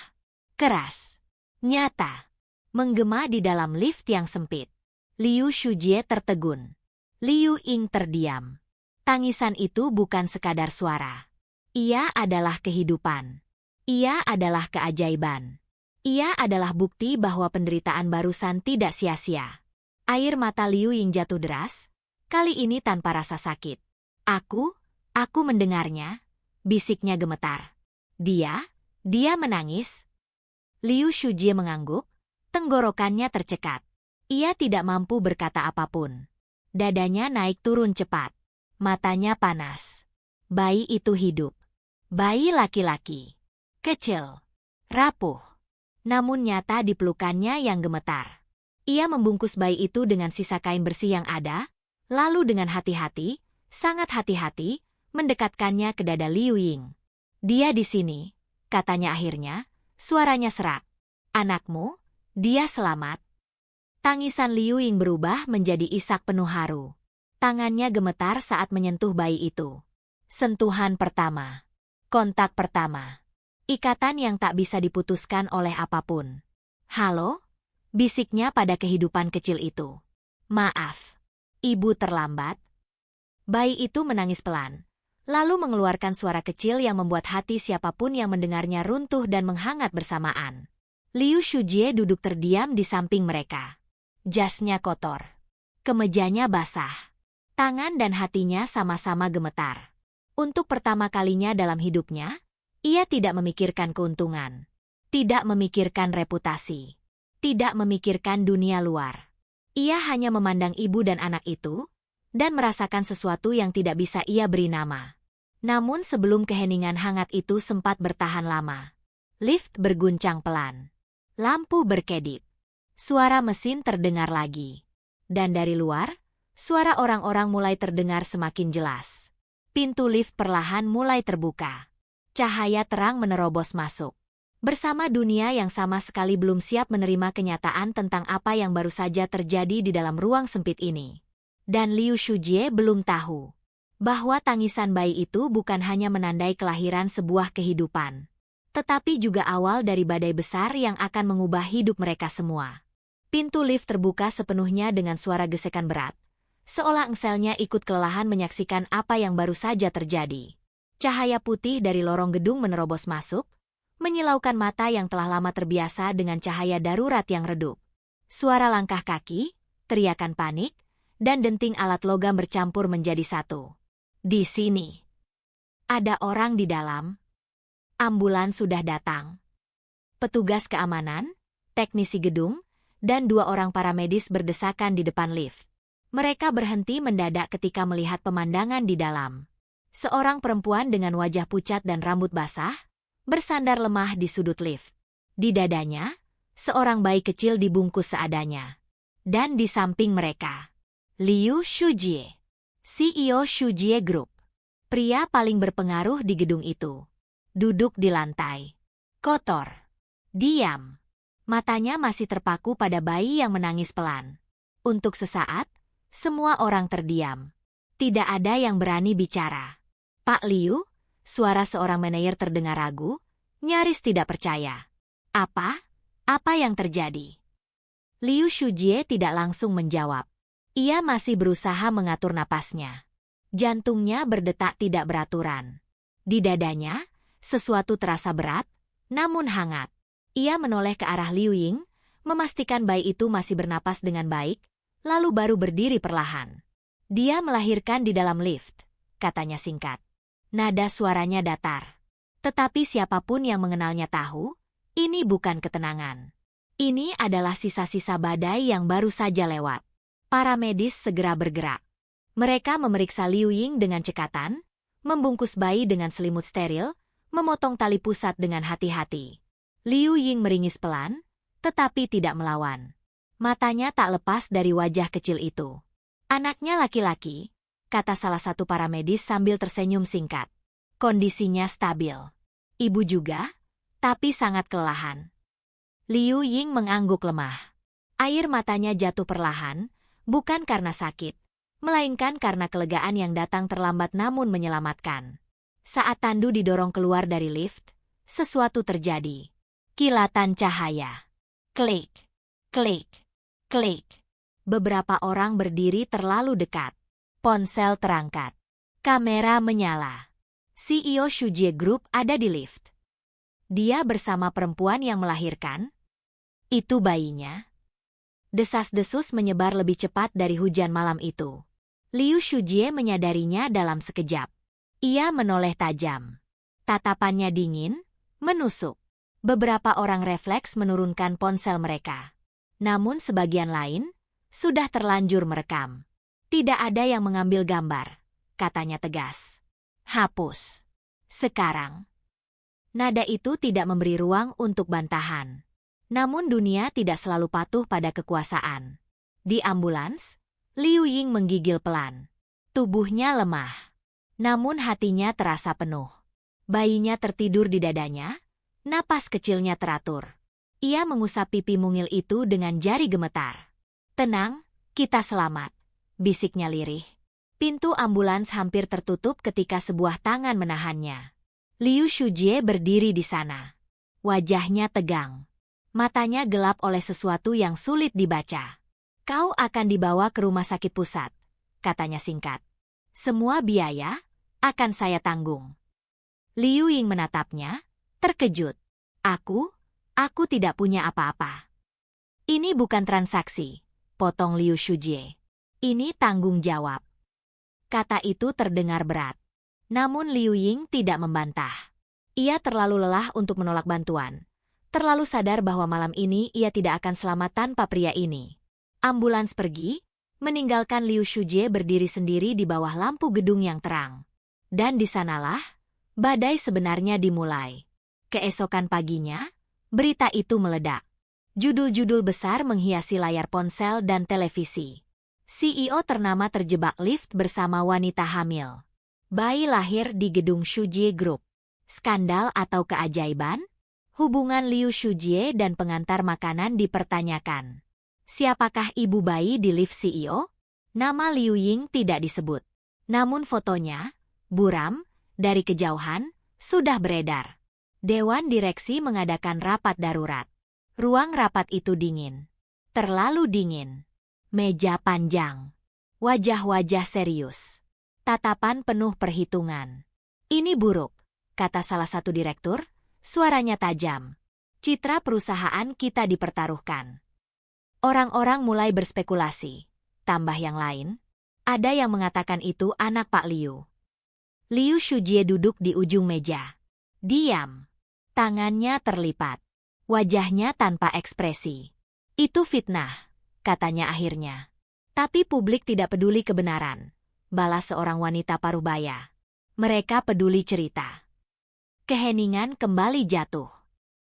Keras. Nyata. Menggema di dalam lift yang sempit. Liu Shujie tertegun. Liu Ying terdiam. Tangisan itu bukan sekadar suara. Ia adalah kehidupan. Ia adalah keajaiban. Ia adalah bukti bahwa penderitaan barusan tidak sia-sia. Air mata Liu Ying jatuh deras, kali ini tanpa rasa sakit. Aku mendengarnya, bisiknya gemetar. Dia menangis. Liu Shujie mengangguk, tenggorokannya tercekat. Ia tidak mampu berkata apapun. Dadanya naik turun cepat. Matanya panas. Bayi itu hidup. Bayi laki-laki. Kecil. Rapuh. Namun nyata di pelukannya yang gemetar. Ia membungkus bayi itu dengan sisa kain bersih yang ada, lalu dengan hati-hati, sangat hati-hati, mendekatkannya ke dada Liu Ying. Dia di sini, katanya akhirnya, suaranya serak. Anakmu, dia selamat. Tangisan Liu Ying berubah menjadi isak penuh haru. Tangannya gemetar saat menyentuh bayi itu. Sentuhan pertama. Kontak pertama. Ikatan yang tak bisa diputuskan oleh apapun. Halo? Bisiknya pada kehidupan kecil itu. Maaf. Ibu terlambat. Bayi itu menangis pelan. Lalu mengeluarkan suara kecil yang membuat hati siapapun yang mendengarnya runtuh dan menghangat bersamaan. Liu Shujie duduk terdiam di samping mereka. Jasnya kotor. Kemejanya basah. Tangan dan hatinya sama-sama gemetar. Untuk pertama kalinya dalam hidupnya, ia tidak memikirkan keuntungan. Tidak memikirkan reputasi. Tidak memikirkan dunia luar. Ia hanya memandang ibu dan anak itu, dan merasakan sesuatu yang tidak bisa ia beri nama. Namun sebelum keheningan hangat itu sempat bertahan lama, lift berguncang pelan. Lampu berkedip. Suara mesin terdengar lagi. Dan dari luar, suara orang-orang mulai terdengar semakin jelas. Pintu lift perlahan mulai terbuka. Cahaya terang menerobos masuk. Bersama dunia yang sama sekali belum siap menerima kenyataan tentang apa yang baru saja terjadi di dalam ruang sempit ini. Dan Liu Shujie belum tahu bahwa tangisan bayi itu bukan hanya menandai kelahiran sebuah kehidupan, tetapi juga awal dari badai besar yang akan mengubah hidup mereka semua. Pintu lift terbuka sepenuhnya dengan suara gesekan berat, seolah engselnya ikut kelelahan menyaksikan apa yang baru saja terjadi. Cahaya putih dari lorong gedung menerobos masuk, menyilaukan mata yang telah lama terbiasa dengan cahaya darurat yang redup. Suara langkah kaki, teriakan panik, dan denting alat logam bercampur menjadi satu. Di sini. Ada orang di dalam. Ambulans sudah datang. Petugas keamanan, teknisi gedung, dan 2 orang paramedis berdesakan di depan lift. Mereka berhenti mendadak ketika melihat pemandangan di dalam. Seorang perempuan dengan wajah pucat dan rambut basah, bersandar lemah di sudut lift. Di dadanya, seorang bayi kecil dibungkus seadanya. Dan di samping mereka, Liu Shujie, CEO Shujie Group. Pria paling berpengaruh di gedung itu. Duduk di lantai. Kotor. Diam. Matanya masih terpaku pada bayi yang menangis pelan. Untuk sesaat, semua orang terdiam. Tidak ada yang berani bicara. Pak Liu, suara seorang manajer terdengar ragu, nyaris tidak percaya. Apa? Apa yang terjadi? Liu Shujie tidak langsung menjawab. Ia masih berusaha mengatur napasnya. Jantungnya berdetak tidak beraturan. Di dadanya, sesuatu terasa berat, namun hangat. Ia menoleh ke arah Liu Ying, memastikan bayi itu masih bernapas dengan baik, lalu baru berdiri perlahan. Dia melahirkan di dalam lift, katanya singkat. Nada suaranya datar. Tetapi siapapun yang mengenalnya tahu, ini bukan ketenangan. Ini adalah sisa-sisa badai yang baru saja lewat. Para medis segera bergerak. Mereka memeriksa Liu Ying dengan cekatan, membungkus bayi dengan selimut steril, memotong tali pusat dengan hati-hati. Liu Ying meringis pelan, tetapi tidak melawan. Matanya tak lepas dari wajah kecil itu. Anaknya laki-laki, kata salah satu para medis sambil tersenyum singkat. Kondisinya stabil. Ibu juga, tapi sangat kelelahan. Liu Ying mengangguk lemah. Air matanya jatuh perlahan, bukan karena sakit, melainkan karena kelegaan yang datang terlambat namun menyelamatkan. Saat Tandu didorong keluar dari lift, sesuatu terjadi. Kilatan cahaya. Klik, klik, klik. Beberapa orang berdiri terlalu dekat. Ponsel terangkat. Kamera menyala. CEO Shujie Group ada di lift. Dia bersama perempuan yang melahirkan. Itu bayinya. Desas-desus menyebar lebih cepat dari hujan malam itu. Liu Shujie menyadarinya dalam sekejap. Ia menoleh tajam. Tatapannya dingin, menusuk. Beberapa orang refleks menurunkan ponsel mereka. Namun sebagian lain sudah terlanjur merekam. Tidak ada yang mengambil gambar, katanya tegas. Hapus. Sekarang. Nada itu tidak memberi ruang untuk bantahan. Namun dunia tidak selalu patuh pada kekuasaan. Di ambulans, Liu Ying menggigil pelan. Tubuhnya lemah. Namun hatinya terasa penuh. Bayinya tertidur di dadanya, napas kecilnya teratur. Ia mengusap pipi mungil itu dengan jari gemetar. Tenang, kita selamat, bisiknya lirih. Pintu ambulans hampir tertutup ketika sebuah tangan menahannya. Liu Shujie berdiri di sana. Wajahnya tegang. Matanya gelap oleh sesuatu yang sulit dibaca. Kau akan dibawa ke rumah sakit pusat, katanya singkat. Semua biaya akan saya tanggung. Liu Ying menatapnya, terkejut. Aku tidak punya apa-apa. Ini bukan transaksi, potong Liu Shujie. Ini tanggung jawab. Kata itu terdengar berat. Namun Liu Ying tidak membantah. Ia terlalu lelah untuk menolak bantuan. Terlalu sadar bahwa malam ini ia tidak akan selamat tanpa pria ini. Ambulans pergi, meninggalkan Liu Shujie berdiri sendiri di bawah lampu gedung yang terang. Dan di sanalah, badai sebenarnya dimulai. Keesokan paginya, berita itu meledak. Judul-judul besar menghiasi layar ponsel dan televisi. CEO ternama terjebak lift bersama wanita hamil. Bayi lahir di gedung Shujie Group. Skandal atau keajaiban? Hubungan Liu Shujie dan pengantar makanan dipertanyakan. Siapakah ibu bayi di lift CEO? Nama Liu Ying tidak disebut. Namun fotonya, buram, dari kejauhan, sudah beredar. Dewan direksi mengadakan rapat darurat. Ruang rapat itu dingin. Terlalu dingin. Meja panjang. Wajah-wajah serius. Tatapan penuh perhitungan. Ini buruk, kata salah satu direktur, suaranya tajam. Citra perusahaan kita dipertaruhkan. Orang-orang mulai berspekulasi. Tambah yang lain, ada yang mengatakan itu anak Pak Liu. Liu Shujie duduk di ujung meja. Diam. Tangannya terlipat. Wajahnya tanpa ekspresi. Itu fitnah, katanya akhirnya. Tapi publik tidak peduli kebenaran, balas seorang wanita parubaya. Mereka peduli cerita. Keheningan kembali jatuh.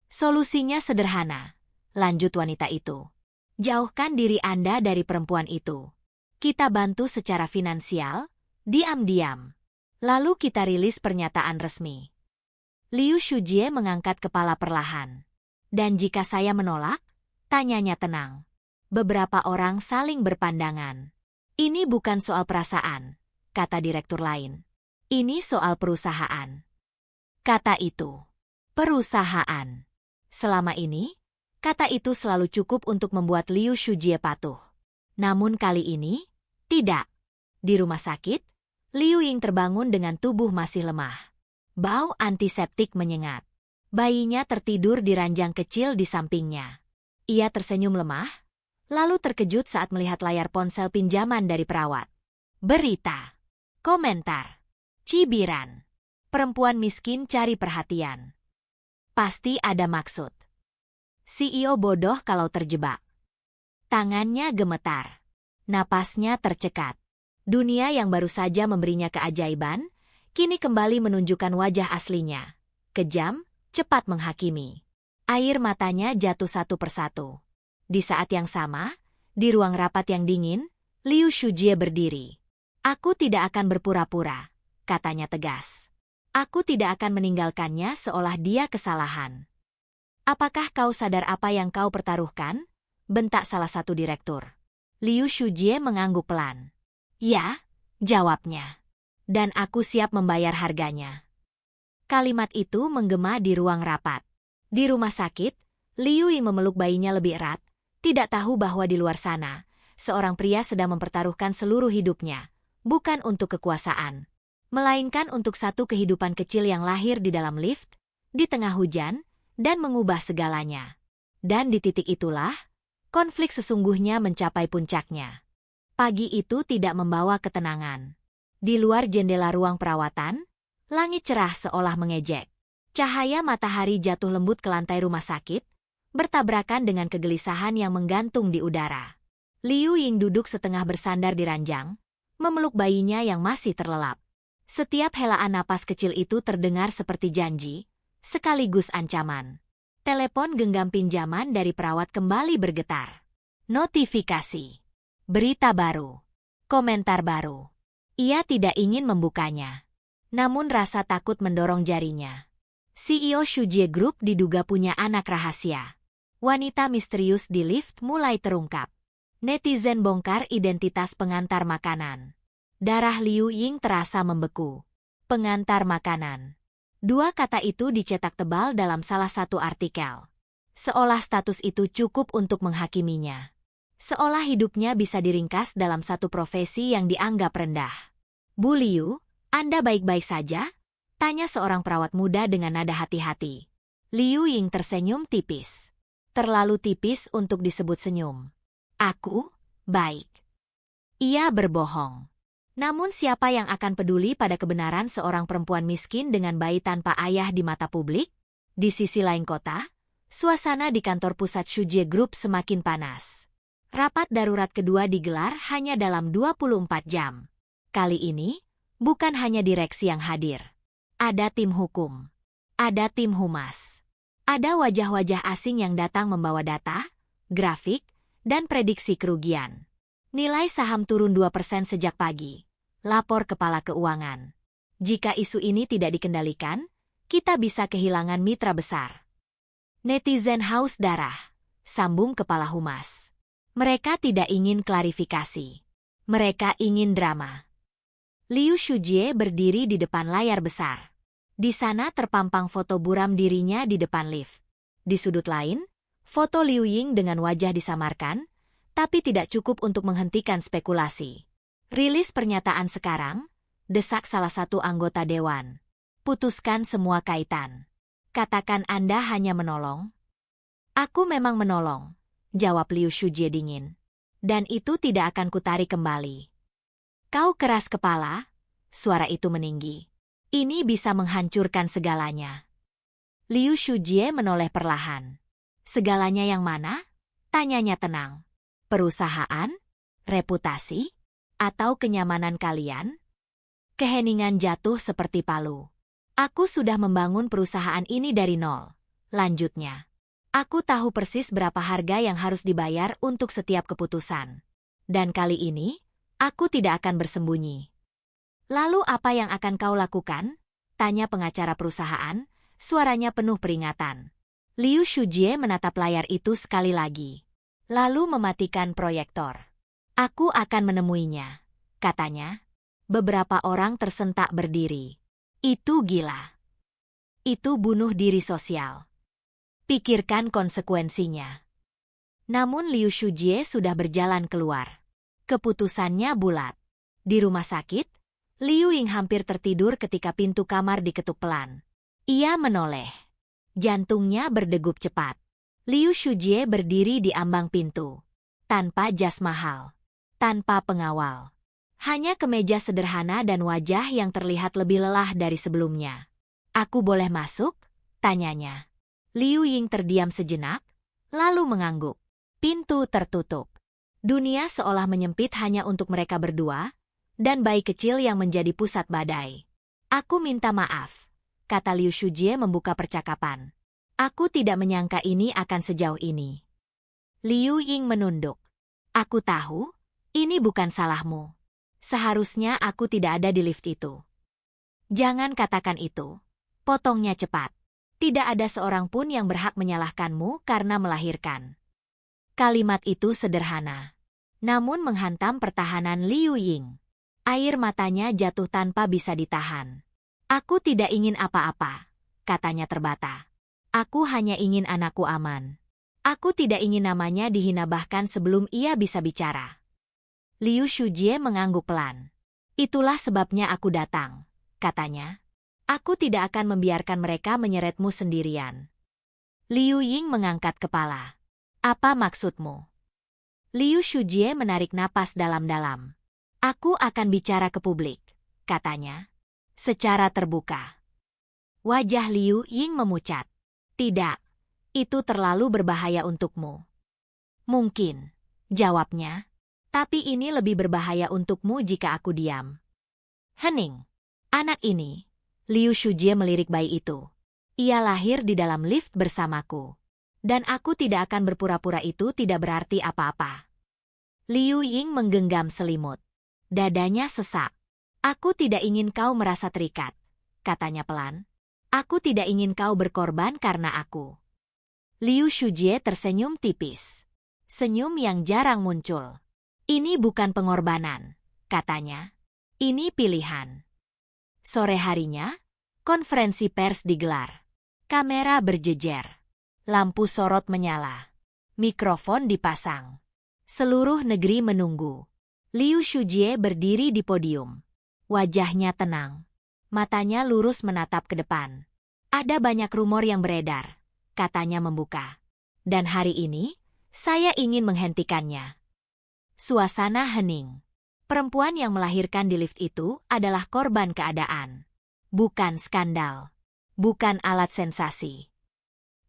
Solusinya sederhana, lanjut wanita itu. Jauhkan diri Anda dari perempuan itu. Kita bantu secara finansial, diam-diam. Lalu kita rilis pernyataan resmi. Liu Shujie mengangkat kepala perlahan. Dan jika saya menolak? Tanyanya tenang. Beberapa orang saling berpandangan. Ini bukan soal perasaan, kata direktur lain. Ini soal perusahaan. Kata itu. Perusahaan. Selama ini, kata itu selalu cukup untuk membuat Liu Shujie patuh. Namun kali ini, tidak. Di rumah sakit, Liu Ying terbangun dengan tubuh masih lemah. Bau antiseptik menyengat. Bayinya tertidur di ranjang kecil di sampingnya. Ia tersenyum lemah, lalu terkejut saat melihat layar ponsel pinjaman dari perawat. Berita. Komentar. Cibiran. Perempuan miskin cari perhatian. Pasti ada maksud. CEO bodoh kalau terjebak. Tangannya gemetar. Napasnya tercekat. Dunia yang baru saja memberinya keajaiban, kini kembali menunjukkan wajah aslinya. Kejam, cepat menghakimi. Air matanya jatuh satu persatu. Di saat yang sama, di ruang rapat yang dingin, Liu Shujie berdiri. Aku tidak akan berpura-pura, katanya tegas. Aku tidak akan meninggalkannya seolah dia kesalahan. Apakah kau sadar apa yang kau pertaruhkan? Bentak salah satu direktur. Liu Shujie mengangguk pelan. Ya, jawabnya. Dan aku siap membayar harganya. Kalimat itu menggema di ruang rapat. Di rumah sakit, Liu Ying memeluk bayinya lebih erat, tidak tahu bahwa di luar sana, seorang pria sedang mempertaruhkan seluruh hidupnya, bukan untuk kekuasaan, melainkan untuk satu kehidupan kecil yang lahir di dalam lift, di tengah hujan, dan mengubah segalanya. Dan di titik itulah, konflik sesungguhnya mencapai puncaknya. Pagi itu tidak membawa ketenangan. Di luar jendela ruang perawatan, langit cerah seolah mengejek. Cahaya matahari jatuh lembut ke lantai rumah sakit, bertabrakan dengan kegelisahan yang menggantung di udara. Liu Ying duduk setengah bersandar di ranjang, memeluk bayinya yang masih terlelap. Setiap helaan napas kecil itu terdengar seperti janji, sekaligus ancaman. Telepon genggam pinjaman dari perawat kembali bergetar. Notifikasi. Berita baru. Komentar baru. Ia tidak ingin membukanya. Namun rasa takut mendorong jarinya. CEO Shujie Group diduga punya anak rahasia. Wanita misterius di lift mulai terungkap. Netizen bongkar identitas pengantar makanan. Darah Liu Ying terasa membeku. Pengantar makanan. Dua kata itu dicetak tebal dalam salah satu artikel. Seolah status itu cukup untuk menghakiminya. Seolah hidupnya bisa diringkas dalam satu profesi yang dianggap rendah. Bu Liu, Anda baik-baik saja? Tanya seorang perawat muda dengan nada hati-hati. Liu Ying tersenyum tipis. Terlalu tipis untuk disebut senyum. Aku, baik. Ia berbohong. Namun siapa yang akan peduli pada kebenaran seorang perempuan miskin dengan bayi tanpa ayah di mata publik? Di sisi lain kota, suasana di kantor pusat Shujie Group semakin panas. Rapat darurat kedua digelar hanya dalam 24 jam. Kali ini, Bukan hanya direksi yang hadir. Ada tim hukum. Ada tim humas. Ada wajah-wajah asing yang datang membawa data, grafik, dan prediksi kerugian. Nilai saham turun 2% sejak pagi. Lapor kepala keuangan. Jika isu ini tidak dikendalikan, kita bisa kehilangan mitra besar. Netizen haus darah. Sambung kepala humas. Mereka tidak ingin klarifikasi. Mereka ingin drama. Liu Shujie berdiri di depan layar besar. Di sana terpampang foto buram dirinya di depan lift. Di sudut lain, foto Liu Ying dengan wajah disamarkan, tapi tidak cukup untuk menghentikan spekulasi. Rilis pernyataan sekarang, desak salah satu anggota dewan. Putuskan semua kaitan. Katakan Anda hanya menolong. Aku memang menolong, jawab Liu Shujie dingin. Dan itu tidak akan kutarik kembali. Kau keras kepala, suara itu meninggi. Ini bisa menghancurkan segalanya. Liu Shujie menoleh perlahan. Segalanya yang mana? Tanyanya tenang. Perusahaan? Reputasi? Atau kenyamanan kalian? Keheningan jatuh seperti palu. Aku sudah membangun perusahaan ini dari nol. Lanjutnya. Aku tahu persis berapa harga yang harus dibayar untuk setiap keputusan. Dan kali ini, aku tidak akan bersembunyi. Lalu apa yang akan kau lakukan? Tanya pengacara perusahaan, suaranya penuh peringatan. Liu Shujie menatap layar itu sekali lagi. Lalu mematikan proyektor. Aku akan menemuinya, katanya. Beberapa orang tersentak berdiri. Itu gila. Itu bunuh diri sosial. Pikirkan konsekuensinya. Namun Liu Shujie sudah berjalan keluar. Keputusannya bulat. Di rumah sakit, Liu Ying hampir tertidur ketika pintu kamar diketuk pelan. Ia menoleh. Jantungnya berdegup cepat. Liu Shujie berdiri di ambang pintu. Tanpa jas mahal. Tanpa pengawal. Hanya kemeja sederhana dan wajah yang terlihat lebih lelah dari sebelumnya. Aku boleh masuk? Tanyanya. Liu Ying terdiam sejenak, lalu mengangguk. Pintu tertutup. Dunia seolah menyempit hanya untuk mereka berdua, dan bayi kecil yang menjadi pusat badai. Aku minta maaf, kata Liu Shujie membuka percakapan. Aku tidak menyangka ini akan sejauh ini. Liu Ying menunduk. Aku tahu, ini bukan salahmu. Seharusnya aku tidak ada di lift itu. Jangan katakan itu. Potongnya cepat. Tidak ada seorang pun yang berhak menyalahkanmu karena melahirkan. Kalimat itu sederhana. Namun menghantam pertahanan Liu Ying. Air matanya jatuh tanpa bisa ditahan. Aku tidak ingin apa-apa, katanya terbata. Aku hanya ingin anakku aman. Aku tidak ingin namanya dihina bahkan sebelum ia bisa bicara. Liu Shujie mengangguk pelan. Itulah sebabnya aku datang, katanya. Aku tidak akan membiarkan mereka menyeretmu sendirian. Liu Ying mengangkat kepala. Apa maksudmu? Liu Shujie menarik napas dalam-dalam. Aku akan bicara ke publik, katanya. Secara terbuka. Wajah Liu Ying memucat. Tidak, itu terlalu berbahaya untukmu. Mungkin, jawabnya. Tapi ini lebih berbahaya untukmu jika aku diam. Hening. Anak ini. Liu Shujie melirik bayi itu. Ia lahir di dalam lift bersamaku. Dan aku tidak akan berpura-pura itu tidak berarti apa-apa. Liu Ying menggenggam selimut. Dadanya sesak. Aku tidak ingin kau merasa terikat, katanya pelan. Aku tidak ingin kau berkorban karena aku. Liu Shujie tersenyum tipis. Senyum yang jarang muncul. Ini bukan pengorbanan, katanya. Ini pilihan. Sore harinya, konferensi pers digelar. Kamera berjejer. Lampu sorot menyala. Mikrofon dipasang. Seluruh negeri menunggu. Liu Shujie berdiri di podium. Wajahnya tenang. Matanya lurus menatap ke depan. Ada banyak rumor yang beredar, katanya membuka. Dan hari ini, saya ingin menghentikannya. Suasana hening. Perempuan yang melahirkan di lift itu adalah korban keadaan. Bukan skandal. Bukan alat sensasi.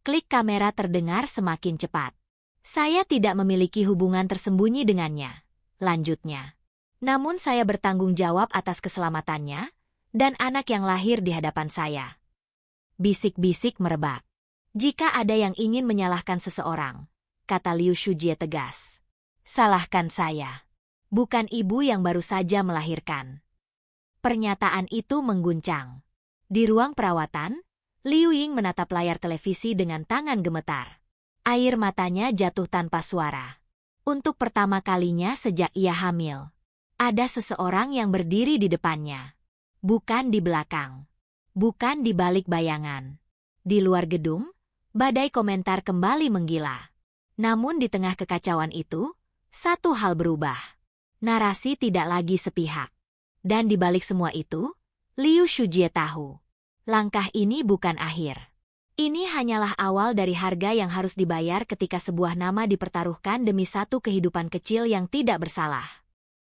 Klik kamera terdengar semakin cepat. Saya tidak memiliki hubungan tersembunyi dengannya. Lanjutnya. Namun saya bertanggung jawab atas keselamatannya dan anak yang lahir di hadapan saya. Bisik-bisik merebak. Jika ada yang ingin menyalahkan seseorang, kata Liu Shujie tegas, salahkan saya. Bukan ibu yang baru saja melahirkan. Pernyataan itu mengguncang. Di ruang perawatan, Liu Ying menatap layar televisi dengan tangan gemetar. Air matanya jatuh tanpa suara. Untuk pertama kalinya sejak ia hamil, ada seseorang yang berdiri di depannya. Bukan di belakang. Bukan di balik bayangan. Di luar gedung, badai komentar kembali menggila. Namun di tengah kekacauan itu, satu hal berubah. Narasi tidak lagi sepihak. Dan di balik semua itu, Liu Shujie tahu. Langkah ini bukan akhir. Ini hanyalah awal dari harga yang harus dibayar ketika sebuah nama dipertaruhkan demi satu kehidupan kecil yang tidak bersalah.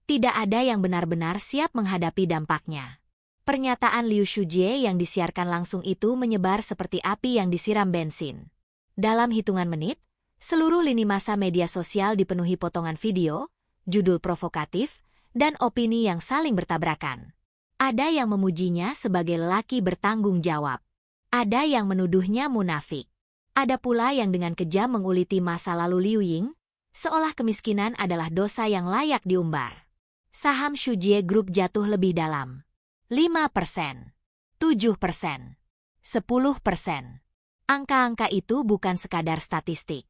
Tidak ada yang benar-benar siap menghadapi dampaknya. Pernyataan Liu Shujie yang disiarkan langsung itu menyebar seperti api yang disiram bensin. Dalam hitungan menit, seluruh lini masa media sosial dipenuhi potongan video, judul provokatif, dan opini yang saling bertabrakan. Ada yang memujinya sebagai lelaki bertanggung jawab. Ada yang menuduhnya munafik. Ada pula yang dengan kejam menguliti masa lalu Liu Ying, seolah kemiskinan adalah dosa yang layak diumbar. Saham Shujie Group jatuh lebih dalam. 5%, 7%, 10%. Angka-angka itu bukan sekadar statistik.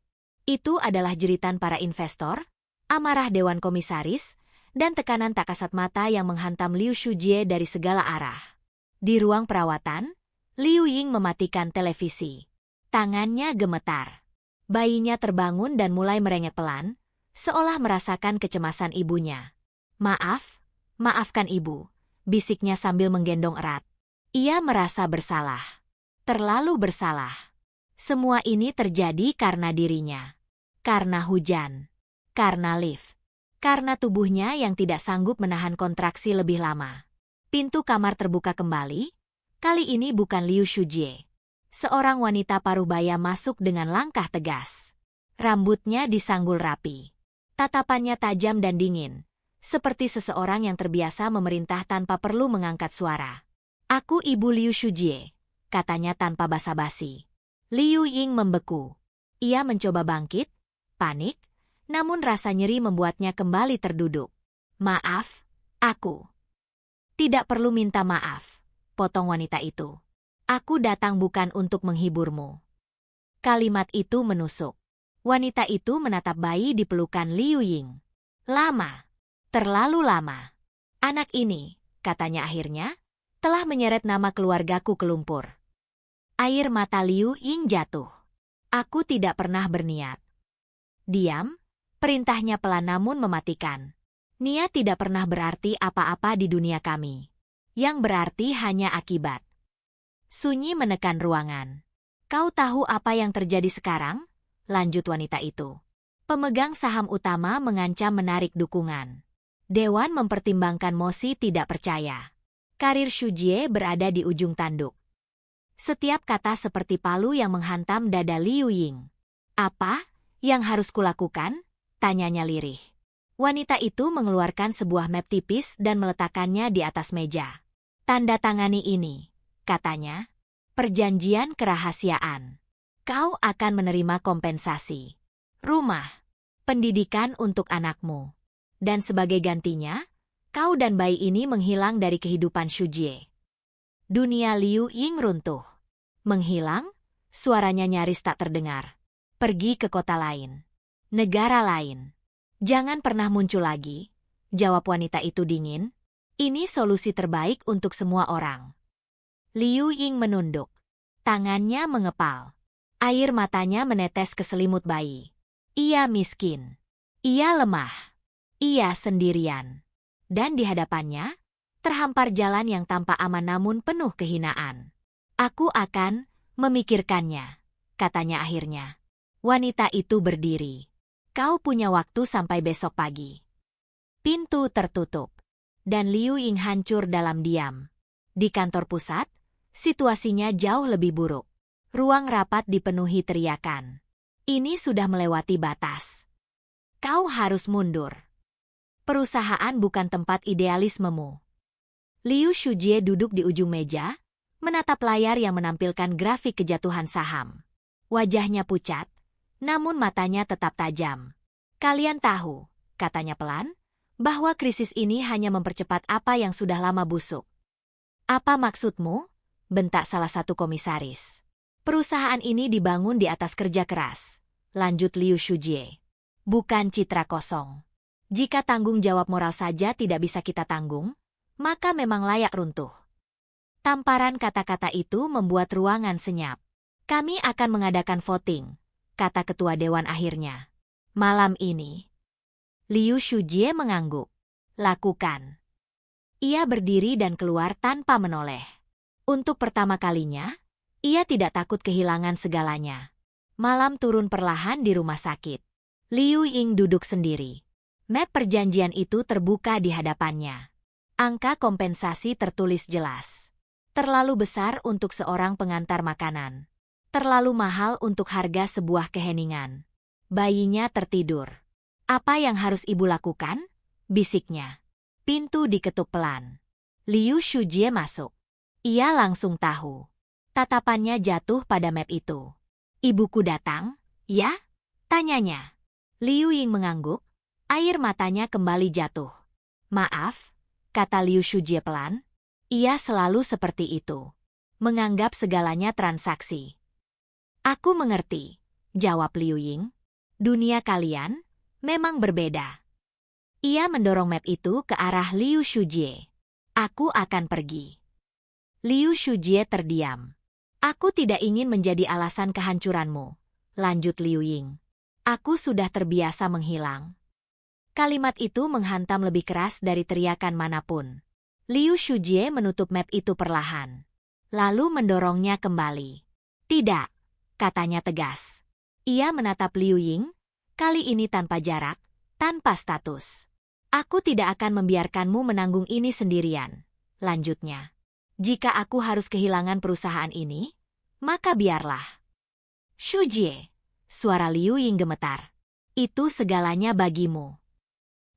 Itu adalah jeritan para investor, amarah dewan komisaris, dan tekanan tak kasat mata yang menghantam Liu Shujie dari segala arah. Di ruang perawatan, Liu Ying mematikan televisi. Tangannya gemetar. Bayinya terbangun dan mulai merengek pelan, seolah merasakan kecemasan ibunya. Maafkan ibu, bisiknya sambil menggendong erat. Ia merasa bersalah. Terlalu bersalah. Semua ini terjadi karena dirinya. Karena hujan. Karena lift. Karena tubuhnya yang tidak sanggup menahan kontraksi lebih lama. Pintu kamar terbuka kembali. Kali ini bukan Liu Shujie. Seorang wanita parubaya masuk dengan langkah tegas. Rambutnya disanggul rapi. Tatapannya tajam dan dingin. Seperti seseorang yang terbiasa memerintah tanpa perlu mengangkat suara. Aku ibu Liu Shujie, katanya tanpa basa-basi. Liu Ying membeku. Ia mencoba bangkit, panik, namun rasa nyeri membuatnya kembali terduduk. Maaf, aku. Tidak perlu minta maaf, potong wanita itu. Aku datang bukan untuk menghiburmu. Kalimat itu menusuk. Wanita itu menatap bayi di pelukan Liu Ying. Lama. Terlalu lama. Anak ini, katanya akhirnya, telah menyeret nama keluargaku ke lumpur. Air mata Liu Ying jatuh. Aku tidak pernah berniat. Diam, perintahnya pelan namun mematikan. Niat tidak pernah berarti apa-apa di dunia kami. Yang berarti hanya akibat. Sunyi menekan ruangan. Kau tahu apa yang terjadi sekarang? Lanjut wanita itu. Pemegang saham utama mengancam menarik dukungan. Dewan mempertimbangkan mosi tidak percaya. Karir Shujie berada di ujung tanduk. Setiap kata seperti palu yang menghantam dada Liu Ying. Apa yang harus kulakukan? Tanyanya lirih. Wanita itu mengeluarkan sebuah map tipis dan meletakkannya di atas meja. Tanda tangani ini, katanya. Perjanjian kerahasiaan. Kau akan menerima kompensasi. Rumah. Pendidikan untuk anakmu. Dan sebagai gantinya, kau dan bayi ini menghilang dari kehidupan Shujie. Dunia Liu Ying runtuh. Menghilang, suaranya nyaris tak terdengar. Pergi ke kota lain. Negara lain. Jangan pernah muncul lagi, jawab wanita itu dingin. Ini solusi terbaik untuk semua orang. Liu Ying menunduk. Tangannya mengepal. Air matanya menetes ke selimut bayi. Ia miskin. Ia lemah. Ia sendirian. Dan di hadapannya, terhampar jalan yang tampak aman namun penuh kehinaan. Aku akan memikirkannya, katanya akhirnya. Wanita itu berdiri. Kau punya waktu sampai besok pagi. Pintu tertutup. Dan Liu Ying hancur dalam diam. Di kantor pusat, situasinya jauh lebih buruk. Ruang rapat dipenuhi teriakan. Ini sudah melewati batas. Kau harus mundur. Perusahaan bukan tempat idealismemu. Liu Shujie duduk di ujung meja, menatap layar yang menampilkan grafik kejatuhan saham. Wajahnya pucat, namun matanya tetap tajam. Kalian tahu, katanya pelan, bahwa krisis ini hanya mempercepat apa yang sudah lama busuk. Apa maksudmu? Bentak salah satu komisaris. Perusahaan ini dibangun di atas kerja keras, lanjut Liu Shujie. Bukan citra kosong. Jika tanggung jawab moral saja tidak bisa kita tanggung, maka memang layak runtuh. Tamparan kata-kata itu membuat ruangan senyap. Kami akan mengadakan voting, kata ketua dewan akhirnya. Malam ini. Liu Shujie mengangguk. Lakukan. Ia berdiri dan keluar tanpa menoleh. Untuk pertama kalinya, ia tidak takut kehilangan segalanya. Malam turun perlahan di rumah sakit. Liu Ying duduk sendiri. Map perjanjian itu terbuka di hadapannya. Angka kompensasi tertulis jelas. Terlalu besar untuk seorang pengantar makanan. Terlalu mahal untuk harga sebuah keheningan. Bayinya tertidur. Apa yang harus ibu lakukan? Bisiknya. Pintu diketuk pelan. Liu Shujie masuk. Ia langsung tahu. Tatapannya jatuh pada map itu. Ibuku datang, ya? Tanyanya. Liu Ying mengangguk. Air matanya kembali jatuh. Maaf, kata Liu Shujie pelan. Ia selalu seperti itu. Menganggap segalanya transaksi. Aku mengerti, jawab Liu Ying. Dunia kalian memang berbeda. Ia mendorong map itu ke arah Liu Shujie. Aku akan pergi. Liu Shujie terdiam. Aku tidak ingin menjadi alasan kehancuranmu, lanjut Liu Ying. Aku sudah terbiasa menghilang. Kalimat itu menghantam lebih keras dari teriakan manapun. Liu Shujie menutup map itu perlahan. Lalu mendorongnya kembali. Tidak, katanya tegas. Ia menatap Liu Ying, kali ini tanpa jarak, tanpa status. Aku tidak akan membiarkanmu menanggung ini sendirian, lanjutnya. Jika aku harus kehilangan perusahaan ini, maka biarlah. Shujie, suara Liu Ying gemetar. Itu segalanya bagimu.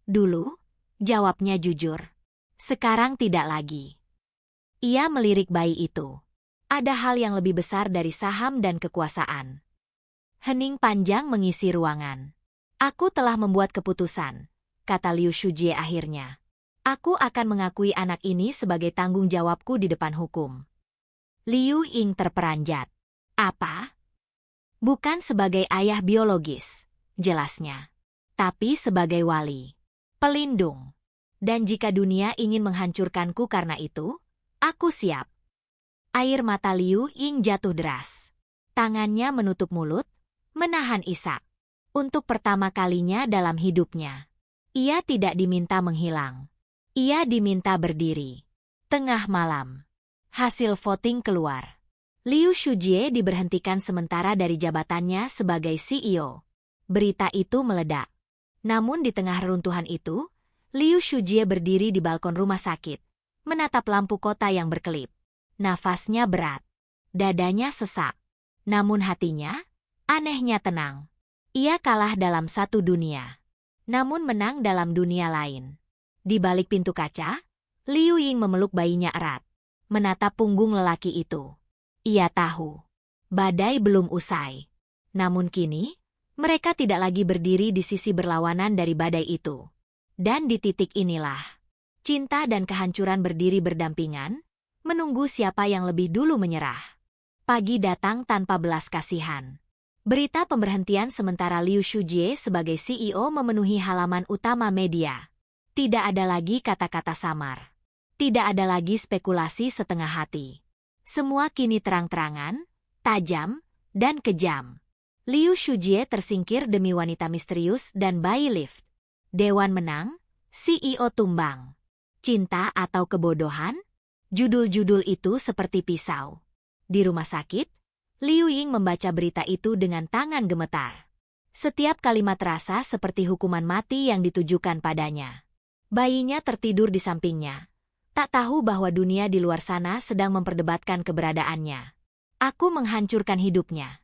Dulu, jawabnya jujur. Sekarang tidak lagi. Ia melirik bayi itu. Ada hal yang lebih besar dari saham dan kekuasaan. Hening panjang mengisi ruangan. Aku telah membuat keputusan, kata Liu Shujie akhirnya. Aku akan mengakui anak ini sebagai tanggung jawabku di depan hukum. Liu Ying terperanjat. Apa? Bukan sebagai ayah biologis, jelasnya. Tapi sebagai wali. Pelindung. Dan jika dunia ingin menghancurkanku karena itu, aku siap. Air mata Liu Ying jatuh deras. Tangannya menutup mulut, menahan isak. Untuk pertama kalinya dalam hidupnya. Ia tidak diminta menghilang. Ia diminta berdiri. Tengah malam. Hasil voting keluar. Liu Shujie diberhentikan sementara dari jabatannya sebagai CEO. Berita itu meledak. Namun di tengah reruntuhan itu, Liu Shujie berdiri di balkon rumah sakit, menatap lampu kota yang berkelip. Nafasnya berat. Dadanya sesak. Namun hatinya, anehnya tenang. Ia kalah dalam satu dunia. Namun menang dalam dunia lain. Di balik pintu kaca, Liu Ying memeluk bayinya erat. Menatap punggung lelaki itu. Ia tahu. Badai belum usai. Namun kini, mereka tidak lagi berdiri di sisi berlawanan dari badai itu. Dan di titik inilah, cinta dan kehancuran berdiri berdampingan, menunggu siapa yang lebih dulu menyerah. Pagi datang tanpa belas kasihan. Berita pemberhentian sementara Liu Shujie sebagai CEO memenuhi halaman utama media. Tidak ada lagi kata-kata samar. Tidak ada lagi spekulasi setengah hati. Semua kini terang-terangan, tajam, dan kejam. Liu Shujie tersingkir demi wanita misterius dan bayi lift. Dewan menang, CEO tumbang. Cinta atau kebodohan? Judul-judul itu seperti pisau. Di rumah sakit, Liu Ying membaca berita itu dengan tangan gemetar. Setiap kalimat terasa seperti hukuman mati yang ditujukan padanya. Bayinya tertidur di sampingnya. Tak tahu bahwa dunia di luar sana sedang memperdebatkan keberadaannya. Aku menghancurkan hidupnya.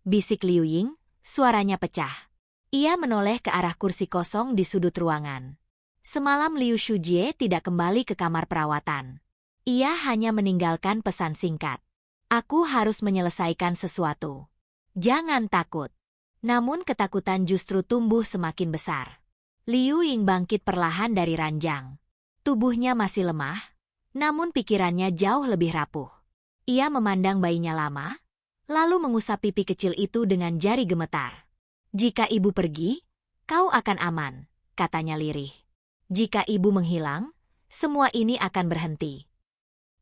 Bisik Liu Ying, suaranya pecah. Ia menoleh ke arah kursi kosong di sudut ruangan. Semalam Liu Shujie tidak kembali ke kamar perawatan. Ia hanya meninggalkan pesan singkat. Aku harus menyelesaikan sesuatu. Jangan takut. Namun ketakutan justru tumbuh semakin besar. Liu Ying bangkit perlahan dari ranjang. Tubuhnya masih lemah, namun pikirannya jauh lebih rapuh. Ia memandang bayinya lama, lalu mengusap pipi kecil itu dengan jari gemetar. Jika ibu pergi, kau akan aman, katanya lirih. Jika ibu menghilang, semua ini akan berhenti.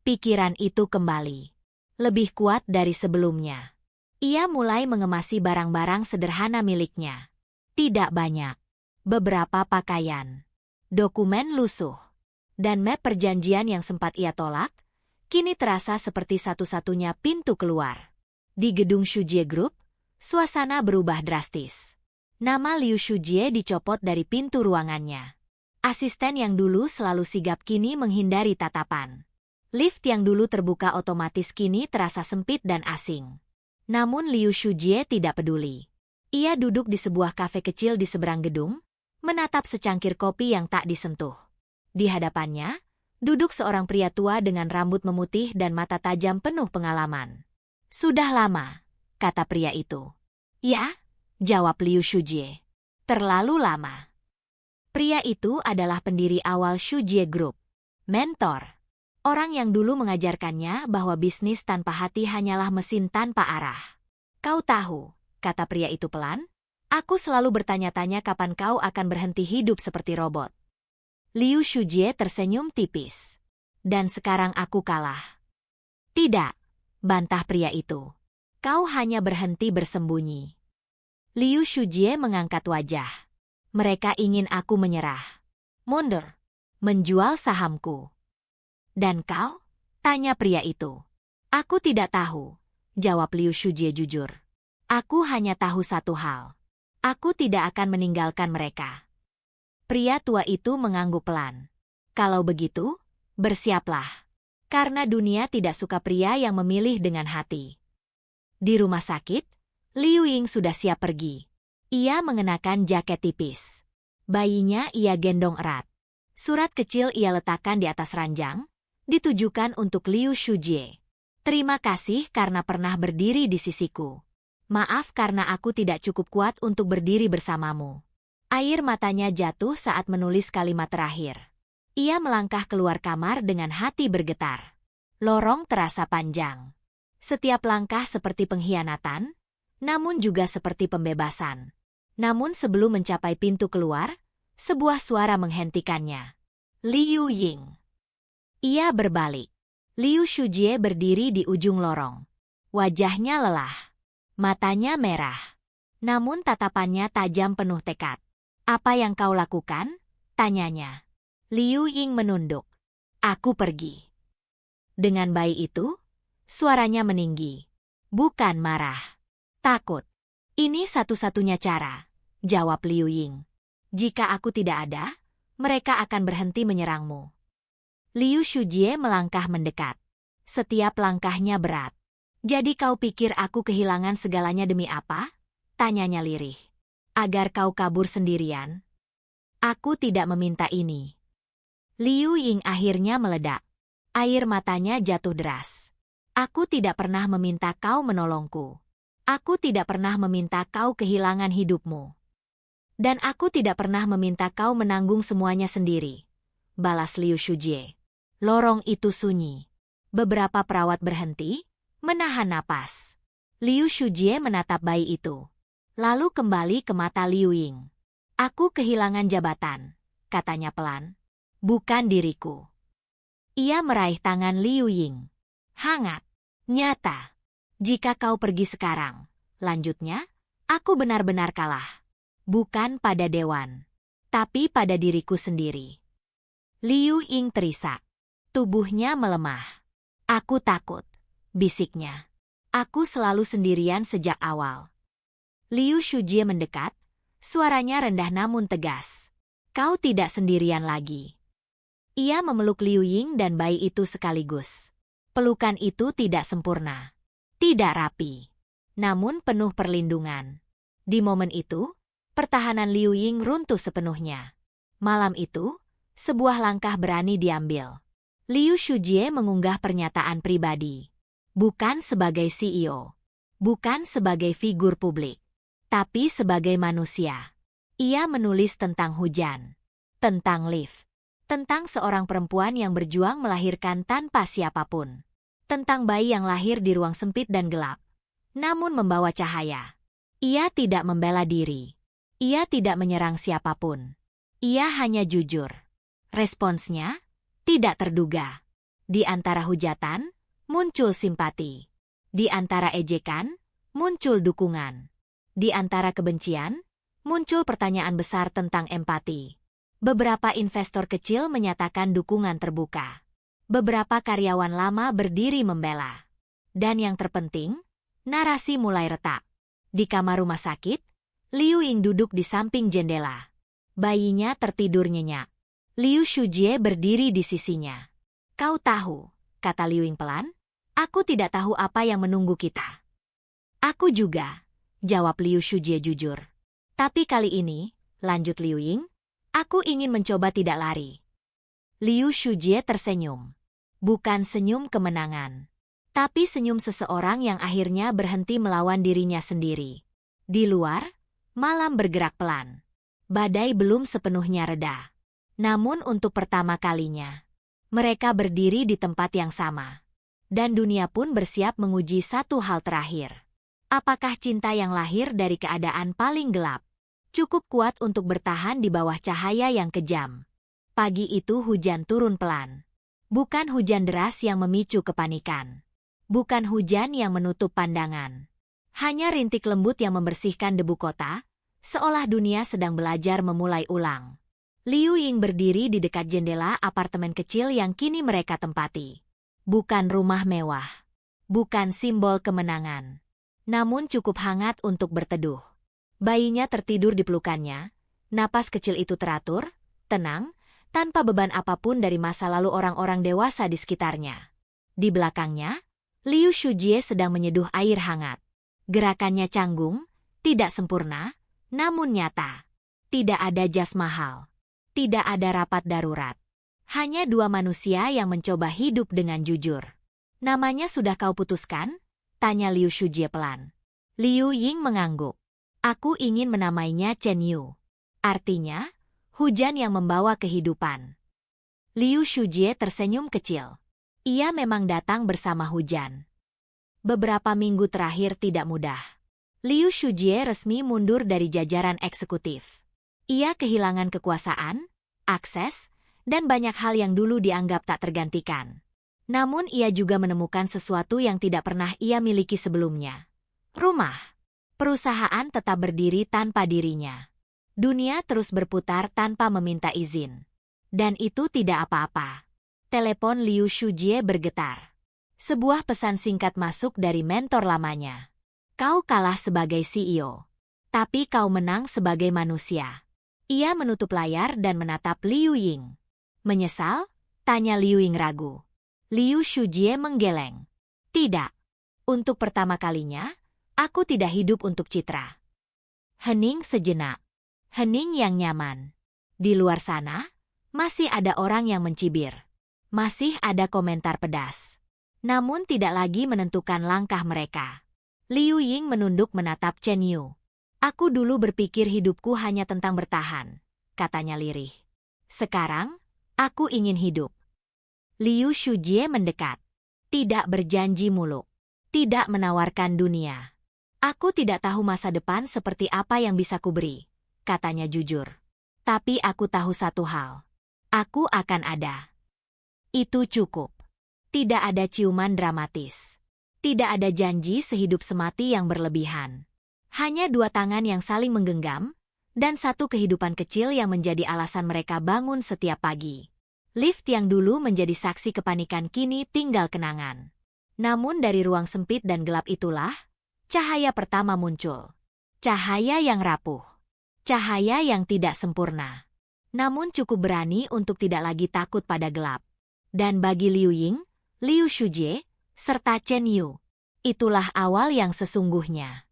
Pikiran itu kembali. Lebih kuat dari sebelumnya. Ia mulai mengemasi barang-barang sederhana miliknya. Tidak banyak. Beberapa pakaian. Dokumen lusuh. Dan map perjanjian yang sempat ia tolak, kini terasa seperti satu-satunya pintu keluar. Di gedung Shujie Group, suasana berubah drastis. Nama Liu Shujie dicopot dari pintu ruangannya. Asisten yang dulu selalu sigap kini menghindari tatapan. Lift yang dulu terbuka otomatis kini terasa sempit dan asing. Namun Liu Shujie tidak peduli. Ia duduk di sebuah kafe kecil di seberang gedung, menatap secangkir kopi yang tak disentuh. Di hadapannya, duduk seorang pria tua dengan rambut memutih dan mata tajam penuh pengalaman. Sudah lama, kata pria itu. Ya, jawab Liu Shujie. Terlalu lama. Pria itu adalah pendiri awal Shujie Group. Mentor. Orang yang dulu mengajarkannya bahwa bisnis tanpa hati hanyalah mesin tanpa arah. Kau tahu, kata pria itu pelan, aku selalu bertanya-tanya kapan kau akan berhenti hidup seperti robot. Liu Shujie tersenyum tipis. Dan sekarang aku kalah. Tidak, bantah pria itu. Kau hanya berhenti bersembunyi. Liu Shujie mengangkat wajah. Mereka ingin aku menyerah. Mundur. Menjual sahamku. Dan kau? Tanya pria itu. Aku tidak tahu, jawab Liu Shujie jujur. Aku hanya tahu satu hal. Aku tidak akan meninggalkan mereka. Pria tua itu mengangguk pelan. Kalau begitu, bersiaplah. Karena dunia tidak suka pria yang memilih dengan hati. Di rumah sakit, Liu Ying sudah siap pergi. Ia mengenakan jaket tipis. Bayinya ia gendong erat. Surat kecil ia letakkan di atas ranjang, ditujukan untuk Liu Shujie. Terima kasih karena pernah berdiri di sisiku. Maaf karena aku tidak cukup kuat untuk berdiri bersamamu. Air matanya jatuh saat menulis kalimat terakhir. Ia melangkah keluar kamar dengan hati bergetar. Lorong terasa panjang. Setiap langkah seperti pengkhianatan, namun juga seperti pembebasan. Namun sebelum mencapai pintu keluar, sebuah suara menghentikannya. Liu Ying. Ia berbalik. Liu Shujie berdiri di ujung lorong. Wajahnya lelah. Matanya merah. Namun tatapannya tajam penuh tekad. Apa yang kau lakukan? Tanyanya. Liu Ying menunduk. Aku pergi. Dengan bayi itu, suaranya meninggi. Bukan marah. Takut. Ini satu-satunya cara, jawab Liu Ying. Jika aku tidak ada, mereka akan berhenti menyerangmu. Liu Shujie melangkah mendekat. Setiap langkahnya berat. Jadi kau pikir aku kehilangan segalanya demi apa? Tanyanya lirih. Agar kau kabur sendirian? Aku tidak meminta ini. Liu Ying akhirnya meledak. Air matanya jatuh deras. Aku tidak pernah meminta kau menolongku. Aku tidak pernah meminta kau kehilangan hidupmu. Dan aku tidak pernah meminta kau menanggung semuanya sendiri. Balas Liu Shujie. Lorong itu sunyi. Beberapa perawat berhenti, menahan napas. Liu Shujie menatap bayi itu. Lalu kembali ke mata Liu Ying. Aku kehilangan jabatan, katanya pelan. Bukan diriku. Ia meraih tangan Liu Ying. Hangat. Nyata. Jika kau pergi sekarang, lanjutnya, aku benar-benar kalah. Bukan pada dewan, tapi pada diriku sendiri. Liu Ying terisak. Tubuhnya melemah. Aku takut, bisiknya. Aku selalu sendirian sejak awal. Liu Shujie mendekat, suaranya rendah namun tegas. Kau tidak sendirian lagi. Ia memeluk Liu Ying dan bayi itu sekaligus. Pelukan itu tidak sempurna. Tidak rapi, namun penuh perlindungan. Di momen itu, pertahanan Liu Ying runtuh sepenuhnya. Malam itu, Sebuah langkah berani diambil. Liu Shujie mengunggah pernyataan pribadi. Bukan sebagai CEO. Bukan sebagai figur publik. Tapi sebagai manusia. Ia menulis tentang hujan. Tentang lift. Tentang seorang perempuan yang berjuang melahirkan tanpa siapapun. Tentang bayi yang lahir di ruang sempit dan gelap. Namun membawa cahaya. Ia tidak membela diri. Ia tidak menyerang siapapun. Ia hanya jujur. Responsnya tidak terduga. Di antara hujatan, muncul simpati. Di antara ejekan, muncul dukungan. Di antara kebencian, muncul pertanyaan besar tentang empati. Beberapa investor kecil menyatakan dukungan terbuka. Beberapa karyawan lama berdiri membela. Dan yang terpenting, narasi mulai retak. Di kamar rumah sakit, Liu Ying duduk di samping jendela. Bayinya tertidur nyenyak. Liu Shujie berdiri di sisinya. Kau tahu, kata Liu Ying pelan, aku tidak tahu apa yang menunggu kita. Aku juga, jawab Liu Shujie jujur. Tapi kali ini, lanjut Liu Ying, aku ingin mencoba tidak lari. Liu Shujie tersenyum. Bukan senyum kemenangan. Tapi senyum seseorang yang akhirnya berhenti melawan dirinya sendiri. Di luar, malam bergerak pelan. Badai belum sepenuhnya reda. Namun untuk pertama kalinya, mereka berdiri di tempat yang sama. Dan dunia pun bersiap menguji satu hal terakhir. Apakah cinta yang lahir dari keadaan paling gelap cukup kuat untuk bertahan di bawah cahaya yang kejam? Pagi itu hujan turun pelan. Bukan hujan deras yang memicu kepanikan. Bukan hujan yang menutup pandangan. Hanya rintik lembut yang membersihkan debu kota, seolah dunia sedang belajar memulai ulang. Liu Ying berdiri di dekat jendela apartemen kecil yang kini mereka tempati. Bukan rumah mewah. Bukan simbol kemenangan. Namun cukup hangat untuk berteduh. Bayinya tertidur di pelukannya. Napas kecil itu teratur, tenang, tanpa beban apapun dari masa lalu orang-orang dewasa di sekitarnya. Di belakangnya, Liu Shujie sedang menyeduh air hangat. Gerakannya canggung, tidak sempurna, namun nyata. Tidak ada jas mahal. Tidak ada rapat darurat. Hanya dua manusia yang mencoba hidup dengan jujur. Namanya sudah kau putuskan? Tanya Liu Shujie pelan. Liu Ying mengangguk. Aku ingin menamainya Chen Yu. Artinya, hujan yang membawa kehidupan. Liu Shujie tersenyum kecil. Ia memang datang bersama hujan. Beberapa minggu terakhir tidak mudah. Liu Shujie resmi mundur dari jajaran eksekutif. Ia kehilangan kekuasaan, akses, dan banyak hal yang dulu dianggap tak tergantikan. Namun ia juga menemukan sesuatu yang tidak pernah ia miliki sebelumnya. Rumah. Perusahaan tetap berdiri tanpa dirinya. Dunia terus berputar tanpa meminta izin. Dan itu tidak apa-apa. Telepon Liu Shujie bergetar. Sebuah pesan singkat masuk dari mentor lamanya. Kau kalah sebagai CEO. Tapi kau menang sebagai manusia. Ia menutup layar dan menatap Liu Ying. Menyesal? Tanya Liu Ying ragu. Liu Shujie menggeleng. Tidak. Untuk pertama kalinya, aku tidak hidup untuk citra. Hening sejenak. Hening yang nyaman. Di luar sana, masih ada orang yang mencibir. Masih ada komentar pedas. Namun tidak lagi menentukan langkah mereka. Liu Ying menunduk menatap Chen Yu. Aku dulu berpikir hidupku hanya tentang bertahan, katanya lirih. Sekarang, aku ingin hidup. Liu Shujie mendekat. Tidak berjanji muluk. Tidak menawarkan dunia. Aku tidak tahu masa depan seperti apa yang bisa kuberi, katanya jujur. Tapi aku tahu satu hal. Aku akan ada. Itu cukup. Tidak ada ciuman dramatis. Tidak ada janji sehidup semati yang berlebihan. Hanya dua tangan yang saling menggenggam, dan satu kehidupan kecil yang menjadi alasan mereka bangun setiap pagi. Lift yang dulu menjadi saksi kepanikan kini tinggal kenangan. Namun dari ruang sempit dan gelap itulah, cahaya pertama muncul. Cahaya yang rapuh. Cahaya yang tidak sempurna. Namun cukup berani untuk tidak lagi takut pada gelap. Dan bagi Liu Ying, Liu Shujie, serta Chen Yu, itulah awal yang sesungguhnya.